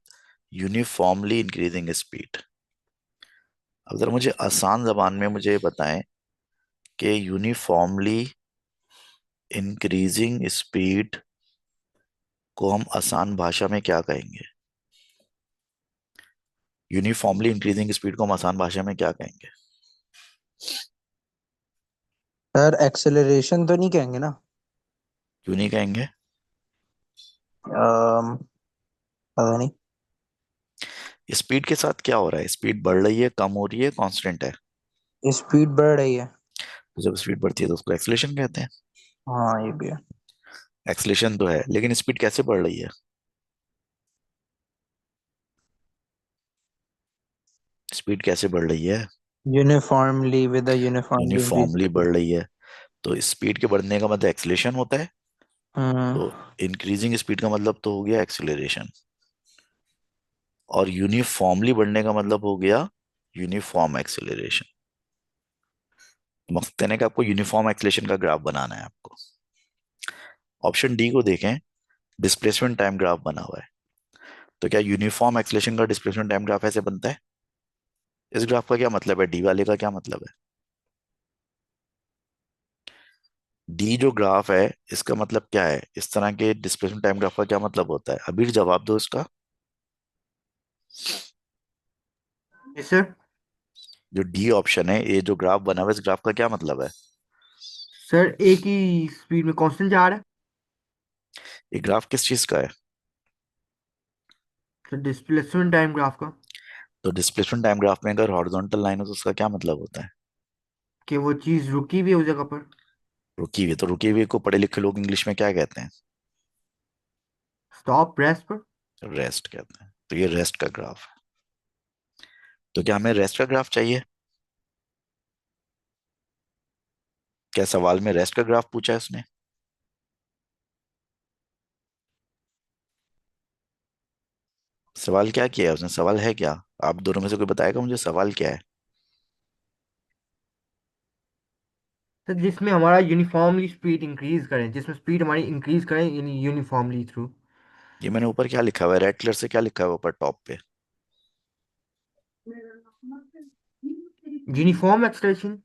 S1: uniformly increasing speed। अब जरा मुझे आसान जबान में मुझे बताएं कि यूनिफॉर्मली इंक्रीजिंग स्पीड को हम आसान भाषा में क्या कहेंगे? यूनिफॉर्मली इंक्रीजिंग स्पीड को हम आसान भाषा में क्या कहेंगे?
S2: सर एक्सेलरेशन तो नहीं कहेंगे ना?
S1: क्यों नहीं कहेंगे?
S2: पता नहीं।
S1: स्पीड के साथ क्या हो रहा है? स्पीड बढ़ रही है, कम हो रही है, कांस्टेंट है?
S2: स्पीड बढ़ रही है।
S1: तो जब स्पीड बढ़ती है तो उसको एक्सलेशन कहते हैं।
S2: हाँ ये भी है।
S1: एक्सलेशन तो है, लेकिन स्पीड कैसे बढ़ रही है? स्पीड कैसे बढ़ रही है?
S2: Uniformly with a uniformly increase.
S1: Uniformly बढ़ रही है। तो स्पीड के बढ़ने का मतलब एक्सलेशन होता है।
S2: हम्म।
S1: तो इंक्रीजिंग स्पीड का मतलब तो हो गया एक्सिलरेशन। और यूनिफॉर्मली बढ़ने का मतलब हो गया यूनिफॉर्म एक्सिलरेशन। मकसद है कि आपको यूनिफॉर्म एक्सिलेशन का ग्राफ बनाना है आपको। ऑप्शन डी को देखें, डिस्प्लेसमेंट टाइम ग्राफ बना हुआ है। तो क्या यूनिफॉर्म एक्सिलेशन का डिस्प्लेसमेंट टाइम ग्राफ ऐसे बनता है? इस ग्राफ का क्या मतलब है? डी वाले का क्या मतलब है? डी जो ग्राफ है इसका मतलब क्या है? इस तरह के डिस्प्लेसमेंट टाइम ग्राफ का क्या मतलब होता है? अभी जवाब दो इसका।
S2: जी सर।
S1: जो डी ऑप्शन है, ये जो ग्राफ बना हुआ है, इस ग्राफ का क्या मतलब है?
S2: सर एक ही स्पीड में कांस्टेंट जा रहा है।
S1: ये ग्राफ किस चीज का है?
S2: सर डिस्प्लेसमेंट टाइम ग्राफ का।
S1: तो डिस्प्लेसमेंट टाइम ग्राफ में अगर हॉरिजॉन्टल लाइन हो तो उसका क्या मतलब होता है?
S2: कि वो चीज रुकी भी है उस जगह पर।
S1: रुकी हुई, तो रुकी हुई को पढ़े लिखे लोग इंग्लिश में क्या कहते हैं?
S3: स्टॉप रेस्ट पर।
S1: रेस्ट कहते हैं। तो ये रेस्ट का ग्राफ है। तो क्या हमें रेस्ट का ग्राफ चाहिए? क्या सवाल में रेस्ट का ग्राफ पूछा है उसने? सवाल क्या किया है उसने? सवाल है क्या? आप दोनों में से कोई बताएगा मुझे सवाल क्या है?
S3: सर जिसमें हमारा यूनिफॉर्मली स्पीड इंक्रीज करें, जिसमें स्पीड हमारी इंक्रीज करें यूनिफॉर्मली थ्रू।
S1: ये मैंने ऊपर क्या लिखा हुआ है, रेड कलर से क्या लिखा हुआ है ऊपर टॉप पे?
S3: Uniform acceleration.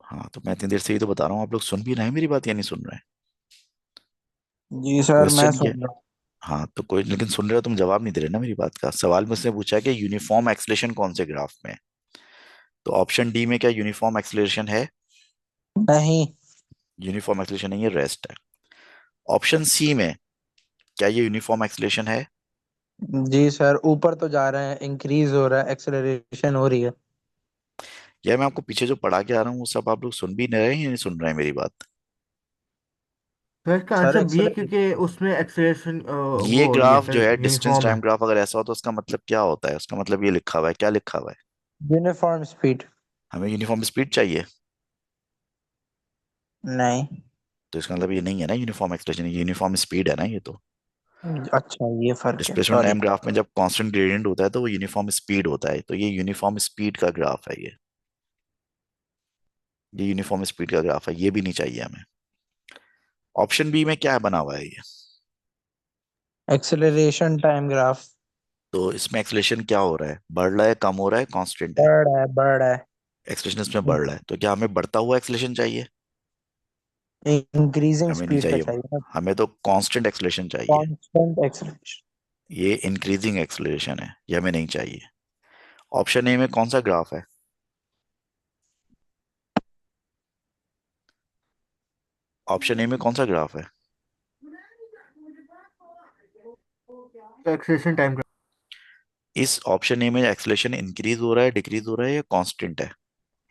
S1: हाँ, तो मैं इतनी देर से ही तो बता रहा हूँ, आप लोग सुन भी रहे हैं मेरी बात या नहीं सुन रहे हैं?
S2: जी सर, मैं
S1: क्वेश्चन क्या?
S2: सुन रहा हूँ।
S1: हाँ तो कोई, लेकिन सुन रहे हो, तुम जवाब नहीं दे रहे ना मेरी बात का। सवाल मुझसे पूछा है कि यूनिफॉर्म एक्सलेशन कौन से ग्राफ में है। तो ऑप्शन डी में क्या यूनिफॉर्म एक्सलेशन है?
S2: नहीं।
S1: यूनिफॉर्म एक्सलेशन नहीं है, रेस्ट है। ऑप्शन सी में क्या ये यूनिफॉर्म एक्सलेशन है?
S2: जी सर, ऊपर तो जा रहे हैं, इंक्रीज हो रहा है, एक्सेलरेशन हो रही है।
S1: या मैं आपको पीछे जो पढ़ा के आ रहा हूँ वो सब आप लोग सुन भी नहीं रहे हैं या नहीं सुन रहे हैं मेरी बात?
S3: तो इसका
S2: सर
S3: आंसर बी है,
S2: एक्सेलरेशन।
S3: क्योंकि उसमें एक्सेलरेशन वो
S1: ये
S3: हो रही है
S1: ग्राफ जो
S3: सर,
S1: है डिस्टेंस
S3: यूनिफॉर्म है।
S1: टाइम ग्राफ, अगर ऐसा हो तो उसका मतलब क्या होता है? उसका मतलब ये लिखा हुआ है, क्या लिखा हुआ है?
S2: Uniform speed.
S1: हमें यूनिफॉर्म स्पीड चाहिए।
S2: नहीं।
S1: तो इसका मतलब ये नहीं है ना यूनिफॉर्म एक्सलेशन, ये यूनिफॉर्म स्पीड है ना ये तो।
S2: अच्छा, ये फर्क है,
S1: डिस्प्लेसमेंट
S2: सॉरी।
S1: टाइम ग्राफ में जब कांस्टेंट ग्रेडियंट होता है तो वो यूनिफॉर्म स्पीड होता है, तो ये यूनिफॉर्म स्पीड का ग्राफ है ये यूनिफॉर्म स्पीड का ग्राफ है, ये भी नहीं चाहिए हमें। ऑप्शन बी में क्या बना हुआ है ये?
S2: Acceleration time graph.
S1: तो इसमें एक्सलेशन क्या हो रहा है, बढ़ रहा है, कम हो रहा है, कांस्टेंट है?
S2: बढ़ रहा है, बढ़ रहा है।
S1: एक्सलेशन इसमें बढ़ रहा है, तो क्या हमें बढ़ता हुआ एक्सलेशन चाहिए?
S2: इंक्रीजिंग
S1: हमें नहीं
S2: स्पीड का
S1: चाहिए।
S2: चाहिए ना।
S1: हमें तो कांस्टेंट एक्सलेशन चाहिए।
S2: Constant acceleration.
S1: ये इंक्रीजिंग एक्सलेशन है, ये हमें नहीं चाहिए। ऑप्शन ए में कौन सा ग्राफ है? ऑप्शन ए में कौन सा ग्राफ है?
S3: Acceleration time graph.
S1: इस ऑप्शन ए में एक्सलेशन इंक्रीज हो रहा है, डिक्रीज हो रहा है या कांस्टेंट है?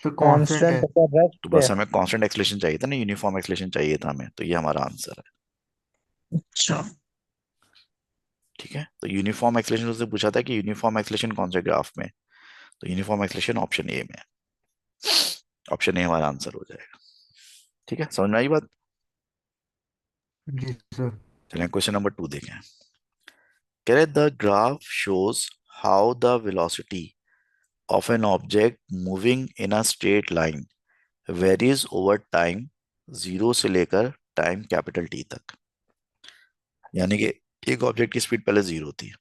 S3: सर कांस्टेंट
S2: कांस्टेंट
S3: है।
S2: का रेस्ट
S1: तो
S2: पे।
S1: बस हमें कांस्टेंट एक्सलेशन चाहिए था ना, यूनिफॉर्म एक्सलेशन चाहिए था हमें, तो ये हमारा आंसर है।
S2: अच्छा।
S1: ठीक है, तो यूनिफॉर्म एक्सलेशन उससे पूछा था कि यूनिफॉर्म एक्सलेशन कौन से ग्राफ में है? तो यूनिफॉर्म एक्सलेशन ऑप्शन ए में है। ऑप्शन ए हमारा आंसर हो जाएगा। ठीक है, समझ में आई बात?
S3: जी सर।
S1: चलिए क्वेश्चन नंबर 2 देखें। कह रहे the graph shows how the velocity of an object moving in a straight line varies over time, zero से लेकर टाइम कैपिटल टी तक। यानी कि एक ऑब्जेक्ट की स्पीड पहले जीरो थी,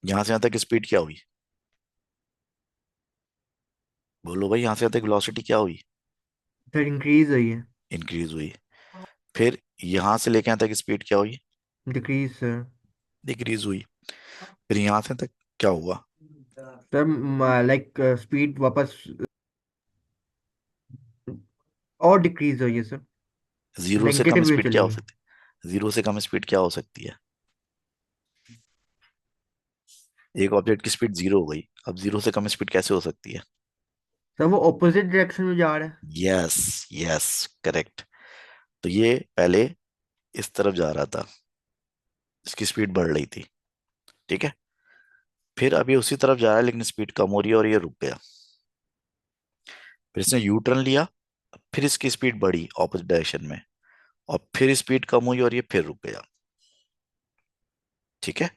S1: यहां से यहां तक स्पीड क्या हुई? बोलो भाई, यहां से यहां तक वेलोसिटी क्या हुई?
S3: सर इंक्रीज हुई है।
S1: इंक्रीज हुई। फिर यहां से लेकर यहां तक स्पीड क्या हुई?
S3: Decrease sir.
S1: डिक्रीज हुई। फिर यहां से तक क्या हुआ?
S3: सर लाइक स्पीड वापस और डिक्रीज हुई है सर।
S1: जीरो से कम
S3: नेगेटिव वे
S1: स्पीड क्या
S3: चली
S1: हो
S3: है।
S1: सकती है? जीरो से कम स्पीड क्या हो सकती है? एक ऑब्जेक्ट की स्पीड जीरो हो गई, अब जीरो से कम स्पीड कैसे हो सकती है?
S3: सर वो ऑपोजिट डायरेक्शन में जा रहा है।
S1: Yes, yes, correct. तो ये पहले इस तरफ जा रहा था, इसकी स्पीड बढ़ रही थी, ठीक है। फिर अभी उसी तरफ जा रहा है लेकिन स्पीड कम हो रही है और ये रुक गया। फिर इसने यू टर्न लिया, फिर इसकी स्पीड बढ़ी ऑपोजिट डायरेक्शन में, और फिर स्पीड कम हुई और ये फिर रुक गया। ठीक है,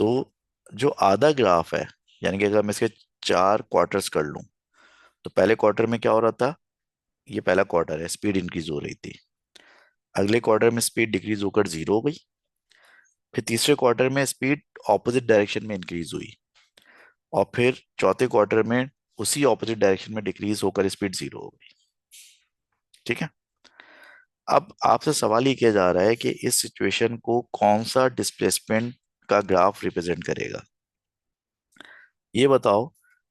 S1: तो जो आधा ग्राफ है, यानी कि अगर मैं इसके 4 क्वार्टर्स कर लूं, तो पहले क्वार्टर में क्या हो रहा था? ये पहला क्वार्टर है, स्पीड इंक्रीज हो रही थी। अगले क्वार्टर में स्पीड डिक्रीज होकर जीरो हो गई। फिर तीसरे क्वार्टर में स्पीड ऑपोजिट डायरेक्शन में इंक्रीज हुई, और फिर चौथे क्वार्टर में उसी ऑपोजिट डायरेक्शन में डिक्रीज होकर स्पीड जीरो हो गई। ठीक है, अब आपसे सवाल ये किया जा रहा है कि इस सिचुएशन को कौन सा डिस्प्लेसमेंट का ग्राफ रिप्रेजेंट करेगा। ये बताओ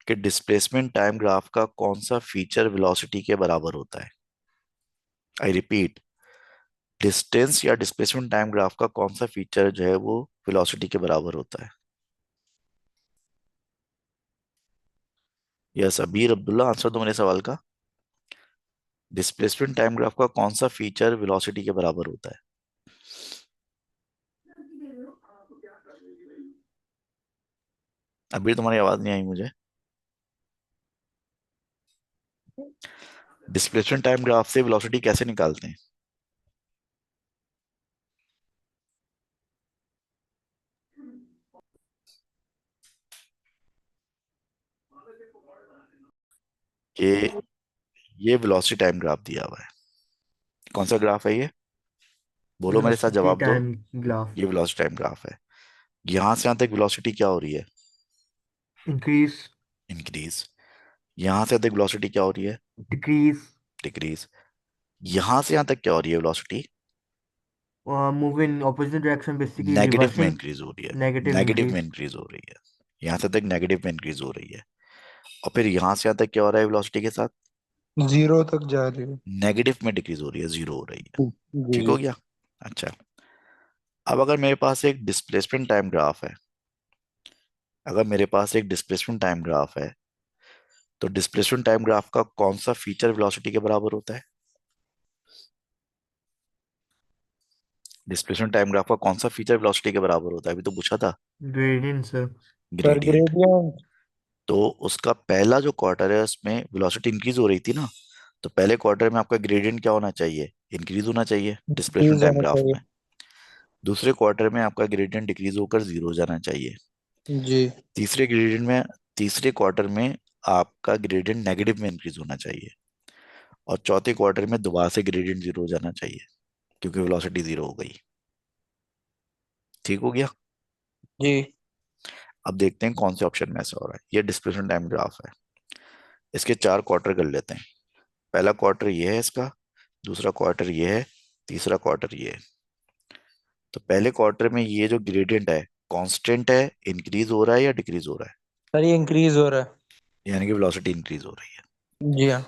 S1: कि डिस्प्लेसमेंट टाइम ग्राफ का कौन सा फीचर वेलोसिटी के बराबर होता है? आई रिपीट, डिस्टेंस या डिस्प्लेसमेंट टाइम ग्राफ का कौन सा फीचर जो है वो वेलोसिटी के बराबर होता है? यस, अबीर अब्दुल्ला, आंसर दो मेरे सवाल का। डिस्प्लेसमेंट टाइम ग्राफ का कौन सा फीचर वेलोसिटी के बराबर होता है? अभी तुम्हारी आवाज नहीं आई मुझे। डिस्प्लेसमेंट टाइम ग्राफ से वेलोसिटी कैसे निकालते हैं? ये ये वेलोसिटी टाइम ग्राफ दिया हुआ है। कौन सा ग्राफ है ये? बोलो मेरे साथ,
S3: वेलोसिटी
S1: जवाब दो।
S3: Time graph.
S1: ये वेलोसिटी टाइम ग्राफ है। यहां से यहां तक वेलोसिटी क्या हो रही है?
S3: इंक्रीज।
S1: इंक्रीज। यहां से यहां तक वेलोसिटी क्या हो रही है?
S3: डिक्रीज।
S1: डिक्रीज। यहां से यहां तक क्या हो रही है velocity?
S3: Move in opposite direction, basically
S1: negative में
S3: रिवर्सिंग।
S1: इंक्रीज हो रही है।
S3: नेगेटिव
S1: नेगेटिव में
S3: इंक्रीज।
S1: इंक्रीज हो रही है। यहां से तक नेगेटिव में इंक्रीज हो रही है। और फिर यहां से यहां तक क्या हो रहा है वेलोसिटी के साथ?
S2: जीरो तक जा रही है।
S1: नेगेटिव में डिक्रीज हो रही है, जीरो हो रही है।
S2: जी
S1: ठीक
S2: जी।
S1: हो गया। अच्छा, अब अगर मेरे पास एक डिस्प्लेसमेंट टाइम ग्राफ है, अगर मेरे पास एक डिस्प्लेसमेंट टाइम ग्राफ है, तो डिस्प्लेसमेंट टाइम ग्राफ का कौन सा फीचर वेलोसिटी के बराबर होता है? डिस्प्लेसमेंट टाइम ग्राफ का कौन सा फीचर वेलोसिटी के बराबर होता है? अभी तो पूछा था।
S3: Gradient sir.
S2: Sir
S1: gradient.
S2: Gradient.
S1: तो उसका पहला जो क्वार्टर है उसमें वेलोसिटी इंक्रीज हो रही थी ना, तो पहले क्वार्टर में आपका ग्रेडियंट क्या होना चाहिए? इंक्रीज होना चाहिए डिस्प्लेसमेंट
S2: फ्रीज
S1: टाइम
S2: होना
S1: ग्राफ
S2: चाहिए।
S1: में। दूसरे क्वार्टर में आपका ग्रेडियंट डिक्रीज होकर जीरो हो जाना चाहिए।
S2: जी।
S1: तीसरे ग्रेडियंट में तीसरे क्वार्टर में आपका ग्रेडियंट नेगेटिव में इंक्रीज होना चाहिए। और चौथे क्वार्टर में दोबारा से ग्रेडियंट जीरो हो जाना चाहिए, क्योंकि वेलोसिटी जीरो हो गई। ठीक हो गया।
S2: जी।
S1: अब देखते हैं कौन से ऑप्शन में ऐसा हो रहा है। ये डिस्प्लेसमेंट टाइम ग्राफ है। इसके चार क्वार्टर कर लेते हैं। पहला क्वार्टर ये है इसका, दूसरा क्वार्टर ये है, तीसरा क्वार्टर ये है। तो पहले क्वार्टर में ये जो ग्रेडियंट है कांस्टेंट है, इंक्रीज हो रहा है या डिक्रीज हो रहा है?
S2: सर ये इंक्रीज हो रहा है।
S1: यानी कि वेलोसिटी इंक्रीज हो रही है।
S2: जी हाँ।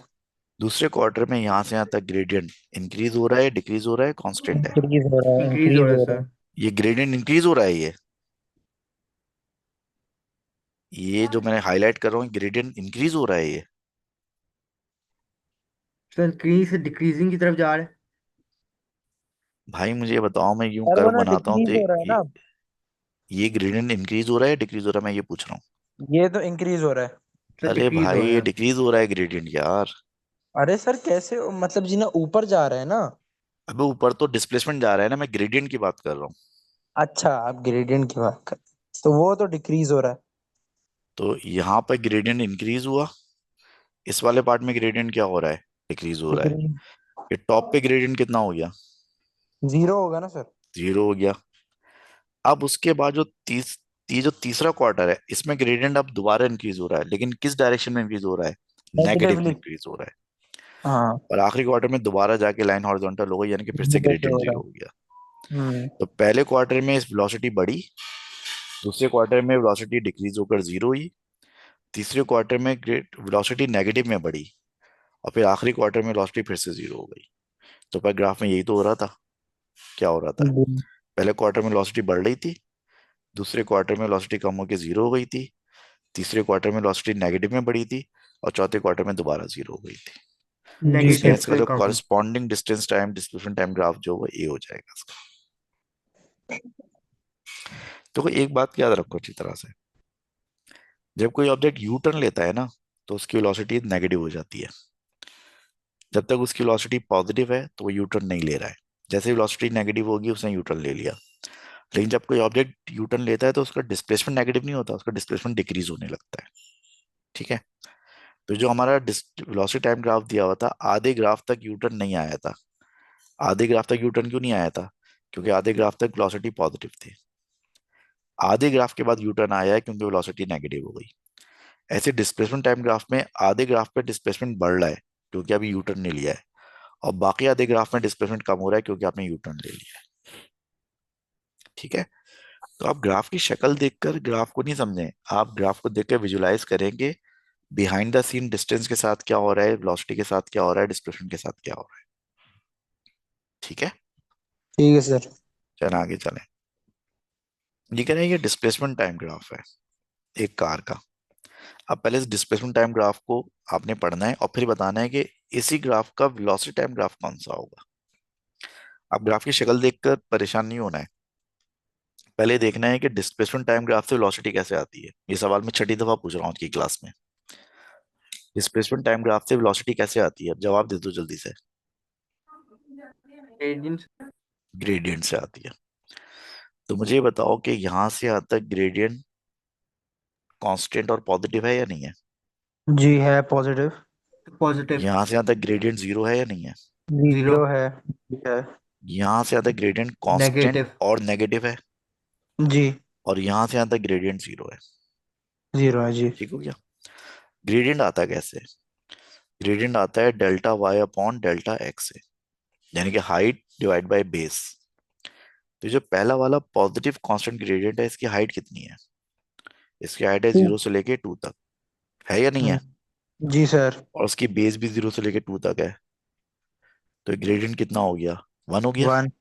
S1: दूसरे क्वार्टर में यहां से यहां तक ग्रेडियंट इंक्रीज हो रहा है, डिक्रीज हो रहा है, कांस्टेंट है?
S2: इंक्रीज हो रहा है,
S3: इंक्रीज हो
S2: इंक्रीज
S3: रहा है
S2: हो रहा
S3: सर।
S2: है।
S1: ये ग्रेडियंट इंक्रीज हो रहा है। ये जो मैंने हाईलाइट कर रहा हूँ ग्रेडियंट इंक्रीज हो रहा है ये।
S3: सर इंक्रीज से डिक्रीजिंग की तरफ जा रहा है।
S1: भाई मुझे ये बताओ, मैं यूं
S2: सर वो
S1: कर्व
S2: ना
S1: बनाता हूँ तो
S2: डिक्रीज हो रहा है ना।
S1: ये ग्रेडियंट इंक्रीज हो रहा है, डिक्रीज हो रहा है, मैं ये पूछ रहा हूँ।
S2: ये तो इंक्रीज हो रहा है।
S3: सर
S1: अरे
S3: डिक्रीज
S1: भाई
S3: हो रहा
S1: ये
S3: है।
S1: डिक्रीज हो रहा है ग्रेडियंट यार।
S2: अरे सर कैसे, मतलब जी ना ऊपर जा रहा है ना।
S1: अबे ऊपर तो डिस्प्लेसमेंट जा रहा है ना, मैं ग्रेडियंट की बात कर रहा हूँ।
S2: अच्छा आप ग्रेडियंट की बात कर, तो वो तो डिक्रीज हो रहा है।
S1: तो यहाँ पर ग्रेडियंट इंक्रीज हुआ, इस वाले पार्ट में ग्रेडियंट क्या हो रहा है? डिक्रीज हो रहा है।
S2: डिक्रीज।
S1: ये टॉप पे ग्रेडियंट कितना हो गया?
S2: जीरो होगा ना सर।
S1: जीरो हो गया। अब उसके बाद जो जो तीसरा क्वार्टर है इसमें ग्रेडियंट अब दोबारा इंक्रीज हो रहा है, लेकिन किस डायरेक्शन में इंक्रीज हो रहा है? नेगेटिव में
S2: नेगेटिवली।
S1: इंक्रीज हो रहा है।
S2: हाँ।
S1: और आखिरी क्वार्टर में दोबारा जाके लाइन हॉरिजॉन्टल हो गई, यानी कि फिर से
S2: नेगेटिव
S1: ग्रेडियंट
S2: हो रहा
S1: जीरो
S2: है।
S1: हो गया।
S2: हम्म।
S1: तो पहले क्वार्टर में इस वेलोसिटी बढ़ी, दूसरे क्वार्टर में वेलोसिटी डिक्रीज होकर जीरो हुई, तीसरे क्वार्टर में वेलोसिटी नेगेटिव में बढ़ी, और फिर आखिरी क्वार्टर में वेलोसिटी फिर से जीरो हो गई। तो पर ग्राफ में यही तो हो रहा था। क्या हो रहा था?
S2: जी।
S1: पहले क्वार्टर में वेलोसिटी बढ़ रही थी, दूसरे क्वार्टर में वेलोसिटी कम होकर जीरो हो गई थी, तीसरे क्वार्टर में वेलोसिटी नेगेटिव में बढ़ी थी, और चौथे क्वार्टर में दोबारा जीरो हो गई थी। तो
S2: जी
S1: इसमें
S2: सर।
S3: नेगेटिव
S1: इसका
S3: पे
S1: जो
S3: कम हुई।
S1: Corresponding distance time displacement time graph जो वो ए हो जाएगा इसका। तो एक बात याद रखो अच्छी तरह से, जब कोई ऑब्जेक्ट यू टर्न लेता है ना, तो उसकी वेलोसिटी नेगेटिव हो जाती है। जब तक उसकी वेलोसिटी पॉजिटिव है तो वो यू टर्न नहीं ले रहा है। जैसे वेलोसिटी नेगेटिव होगी उसने यू टर्न ले लिया। लेकिन जब कोई ऑब्जेक्ट यू टर्न लेता है तो उसका डिस्प्लेसमेंट नेगेटिव नहीं होता, उसका डिस्प्लेसमेंट डिक्रीज होने लगता है। ठीक है। तो जो हमारा वेलोसिटी टाइम ग्राफ दिया हुआ था, आधे ग्राफ तक यू टर्न नहीं आया था। आधे ग्राफ तक यू टर्न क्यों नहीं आया था? क्योंकि आधे ग्राफ तक वेलोसिटी पॉजिटिव थी। आधे ग्राफ के बाद यू टर्न आया है क्योंकि वेलोसिटी नेगेटिव हो गई। ऐसे डिस्प्लेसमेंट टाइम ग्राफ में आधे ग्राफ पे डिस्प्लेसमेंट बढ़ रहा है क्योंकि अभी यू टर्न नहीं लिया है, और बाकी आधे ग्राफ में डिस्प्लेसमेंट कम हो रहा है क्योंकि आपने यू टर्न ले लिया है। ठीक है। तो आप ग्राफ की शक्ल देखकर ग्राफ को नहीं समझें, आप ग्राफ को देखकर विजुलाइज करेंगे बिहाइंड द सीन डिस्टेंस के साथ क्या हो रहा है, वेलोसिटी के साथ क्या हो रहा है, डिस्प्लेसमेंट के साथ क्या हो रहा है। ठीक है।
S2: ठीक है सर।
S1: चल आगे चलें। ये कह रहे हैं ये डिस्प्लेसमेंट टाइम ग्राफ है एक कार का। अब पहले इस डिस्प्लेसमेंट टाइम ग्राफ को आपने पढ़ना है और फिर बताना है कि इसी ग्राफ का वेलोसिटी टाइम ग्राफ कौन सा होगा। अब ग्राफ की शक्ल देखकर परेशान नहीं होना है, पहले देखना है कि डिस्प्लेसमेंट टाइम ग्राफ से वेलोसिटी कैसे आती है। ये सवाल मैं छठी दफा पूछ रहा हूँ आज की क्लास में। डिस्प्लेसमेंट टाइम ग्राफ से वेलोसिटी कैसे आती है, अब जवाब दे दो जल्दी से।
S3: ग्रेडियंट।
S1: ग्रेडियंट से आती है। तो मुझे ये बताओ कि यहाँ से यहाँ तक ग्रेडियंट कांस्टेंट और पॉजिटिव है या नहीं है।
S2: जी है पॉजिटिव।
S3: पॉजिटिव।
S1: यहाँ से यहाँ तक ग्रेडियंट जीरो है या नहीं है।
S3: जीरो।
S2: जीरो है।
S1: यहाँ से यहाँ तक ग्रेडियंट कांस्टेंट
S3: नेगेटिव।
S1: और नेगेटिव है।
S2: जी
S1: और यहाँ से यहाँ तक ग्रेडियंट जीरो है।
S2: जीरो है जी।
S1: ठीक हो गया। ग्रेडियंट आता कैसे, ग्रेडियंट आता है delta Y upon delta X से, यानी कि हाइट डिवाइड बाय बेस। तो जो पहला वाला पॉजिटिव कांस्टेंट ग्रेडियंट है, इसकी हाइट कितनी है, इसकी हाइट है
S2: टू।
S1: 0 से लेके 2 तक, है या नहीं है।
S2: जी सर।
S1: और उसकी बेस भी 0 से लेके 2 तक है। तो ग्रेडियंट कितना हो गया, 1 हो गया।
S2: वन।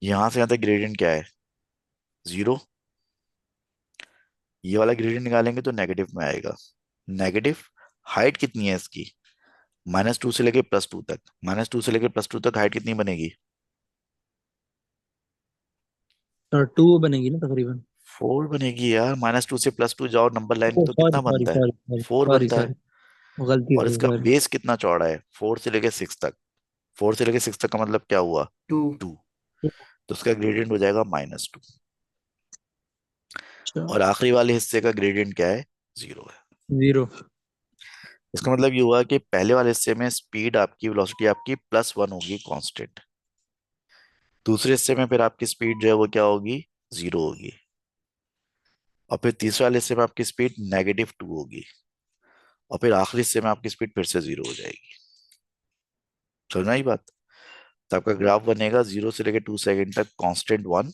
S1: यहां से यहां तक ग्रेडियंट क्या है, 0। ये वाला ग्रेडियंट निकालेंगे तो नेगेटिव में आएगा। नेगेटिव, हाइट कितनी है इसकी, -2 से लेके +2 तक, -2 से लेके +2 तक हाइट कितनी बनेगी,
S2: सर टू बनेगी ना तकरीबन।
S1: 4 बनेगी यार। -2 से +2 जाओ नंबर लाइन में तो
S2: सॉरी
S1: कितना
S2: सॉरी
S1: बनता है,
S2: सॉरी सॉरी
S1: 4
S2: सॉरी
S1: बनता है।
S2: सॉरी। गलती
S1: और
S2: हो गई
S1: इसका
S2: सॉरी।
S1: बेस कितना चौड़ा है, 4 से लेके 6 तक। 4 से लेके 6 तक का मतलब क्या हुआ,
S3: टू।
S1: 2। तो उसका ग्रेडियंट हो जाएगा -2।
S2: अच्छा।
S1: और आखिरी वाले हिस्से का ग्रेडियंट क्या है, 0 है।
S2: जीरो।
S1: इसका मतलब ये हुआ कि पहले वाले हिस्से में स्पीड आपकी, वेलोसिटी आपकी +1 होगी कांस्टेंट। दूसरे हिस्से में फिर आपकी स्पीड जो है वो क्या होगी, 0 होगी। और फिर तीसरे वाले हिस्से में आपकी स्पीड -2 होगी। और फिर आखिरी हिस्से में आपकी स्पीड फिर से 0 हो जाएगी। समझना ही बात। तो आपका ग्राफ बनेगा 0 से लेकर 2 सेकंड तक कांस्टेंट 1,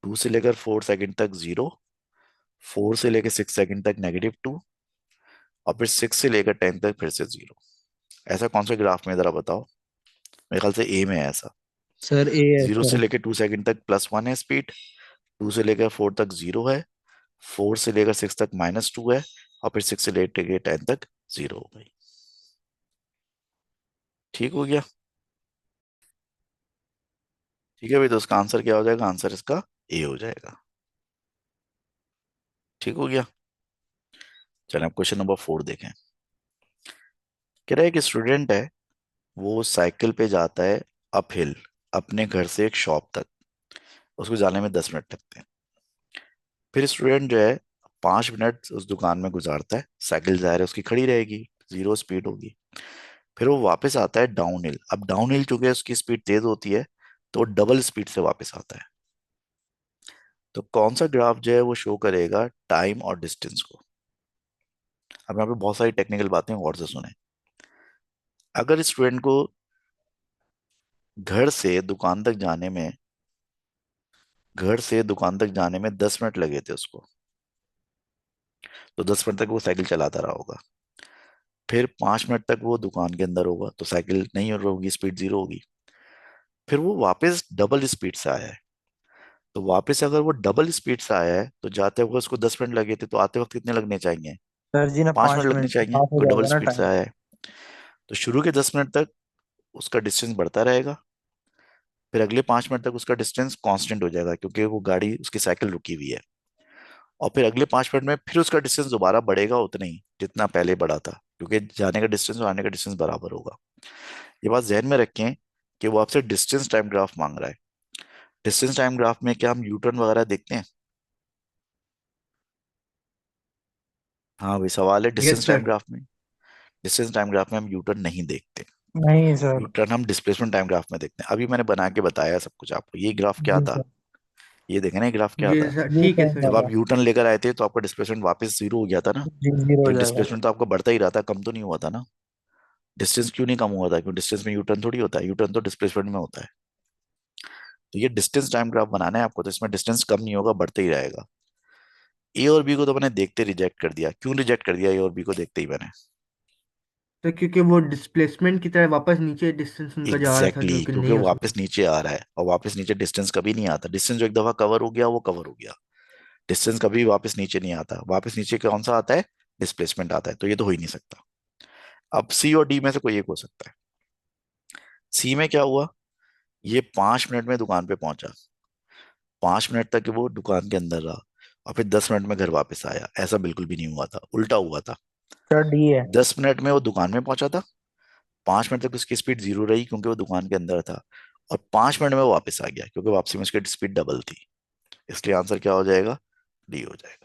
S1: 2 से लेकर 4 सेकंड तक 0, 4 से लेकर 6 सेकंड तक -2, और फिर 6 से लेकर 10 तक फिर से 0। ऐसा कौन सा ग्राफ में, जरा बताओ। मेरे ख्याल से ए में है ऐसा।
S2: सर ए है
S1: 0 से
S2: सर।
S1: लेकर 2 सेकंड तक +1 है स्पीड, 2 से लेकर 4 तक 0 है, 4 से लेकर 6 तक -2 है, और फिर 6 से लेकर 10 तक 0 हो गई। ठीक हो गया। ठीक है भाई, तो उसका आंसर क्या हो जाएगा, आंसर इसका ए हो जाएगा। ठीक हो गया। चलिए अब क्वेश्चन नंबर 4 देखें। कह रहा है कि स्टूडेंट है, वो साइकिल पे जाता है अप हिल अपने घर से एक शॉप तक, उसको जाने में 10 मिनट लगते हैं। फिर स्टूडेंट जो है 5 मिनट उस दुकान में गुजारता है, साइकिल जाहिर है उसकी खड़ी रहेगी, 0 स्पीड होगी। फिर वो वापस आता है डाउन हिल। अब डाउन हिल चूंकि उसकी स्पीड तेज होती है, तो वो डबल स्पीड से वापस आता है। तो कौन सा ग्राफ जो है वो शो करेगा टाइम और डिस्टेंस को। अब यहाँ पे बहुत सारी टेक्निकल बातें गौर से सुने। अगर स्टूडेंट को घर से दुकान तक जाने में घर से दुकान तक जाने में 10 मिनट लगे थे उसको, तो 10 मिनट तक वो साइकिल चलाता रहा होगा। फिर 5 मिनट तक वो दुकान के अंदर होगा, तो साइकिल नहीं होगी, स्पीड 0 होगी। फिर वो वापस डबल स्पीड से आया है। तो वापस अगर वो डबल स्पीड से आया है, तो जाते वक्त उसको 10 मिनट लगे थे, तो आते वक्त कितने लगने चाहिए,
S2: सर जी ना
S1: 5 मिनट
S2: पाँच
S1: लगने
S2: मिनट
S1: चाहिए,
S2: हाफ हो
S1: कोई डबल
S2: जाएगा ना
S1: स्पीड से
S2: टाइम।
S1: आया है। तो शुरू के 10 मिनट तक उसका डिस्टेंस बढ़ता रहेगा, फिर अगले 5 मिनट तक उसका डिस्टेंस कांस्टेंट हो जाएगा, क्योंकि वो गाड़ी, उसकी साइकिल रुकी हुई है। और फिर अगले 5 मिनट में फिर उसका डिस्टेंस दोबारा बढ़ेगा, उतना ही जितना पहले बढ़ा था, क्योंकि जाने का डिस्टेंस और आने का डिस्टेंस बराबर होगा। ये बात जहन में रखें कि वो आपसे डिस्टेंस टाइम ग्राफ मांग रहा है। डिस्टेंस टाइम ग्राफ में क्या हम यूटर्न वगैरह देखते हैं। हाँ भाई, सवाल है
S3: yes
S1: distance time
S3: sir.
S1: Graph में। डिस्टेंस टाइम ग्राफ में हम यूटर्न नहीं देखते।
S2: नहीं सर।
S1: यूटर्न हम डिस्प्लेसमेंट टाइम ग्राफ में देखते हैं। अभी मैंने बना के बताया सब कुछ आपको। ये ग्राफ क्या
S2: जी
S1: था,
S2: सर।
S1: ये देखें ना, ये ग्राफ क्या
S3: जी
S1: था।
S3: सर,
S2: जी
S3: ठीक है
S2: सर
S3: सर।
S1: जब आप
S2: वाला।
S1: यूटर्न लेकर आए थे तो आपका डिस्प्लेसमेंट वापस 0 हो गया था ना।
S2: जी जीरो
S1: तो
S2: हो जाएगा।
S1: डिस्प्लेसमेंट तो आपका बढ़ता ही रहा था, कम तो नहीं हुआ था ना। डिस्टेंस क्यों नहीं कम हुआ था, क्योंकि डिस्टेंस में यूटर्न थोड़ी होता है, यूटर्न तो डिस्प्लेसमेंट में होता है। तो ये डिस्टेंस टाइम ग्राफ बनाना है आपको, तो इसमें डिस्टेंस कम नहीं होगा, बढ़ते ही रहेगा। ए और बी को तो मैंने देखते रिजेक्ट कर दिया। क्यों रिजेक्ट कर दिया ए और बी को देखते ही मैंने,
S3: तो क्योंकि वो डिस्प्लेसमेंट की तरह वापस नीचे डिस्टेंस उनका जा रहा था, जो
S1: एग्जैक्टली
S3: कि
S1: क्योंकि
S3: नहीं
S1: वो
S3: हो सकता।
S1: वापस नीचे आ रहा है, और वापस नीचे डिस्टेंस कभी नहीं आता। डिस्टेंस जो एक दफा कवर हो गया वो कवर हो गया। डिस्टेंस कभी वापस नीचे नहीं आता, वापस नीचे कौन सा आता है, डिस्प्लेसमेंट आता है, तो ये तो हो ही नहीं सकता। अब सी और डी में से कोई एक हो सकता है। सी में क्या हुआ, ये 5 मिनट में दुकान पे पहुंचा, 5 मिनट तक वो दुकान के अंदर रहा, और फिर 10 मिनट में घर वापस आया, ऐसा बिल्कुल भी नहीं हुआ था, उल्टा हुआ था।
S2: सर डी है।
S1: 10 मिनट में वो दुकान में पहुंचा था, 5 मिनट तक उसकी स्पीड 0 रही क्योंकि वो दुकान के अंदर था, और 5 मिनट में वो वापस आ गया क्योंकि वापसी में उसकी स्पीड डबल थी। इसलिए आंसर क्या हो जाएगा, डी हो जाएगा।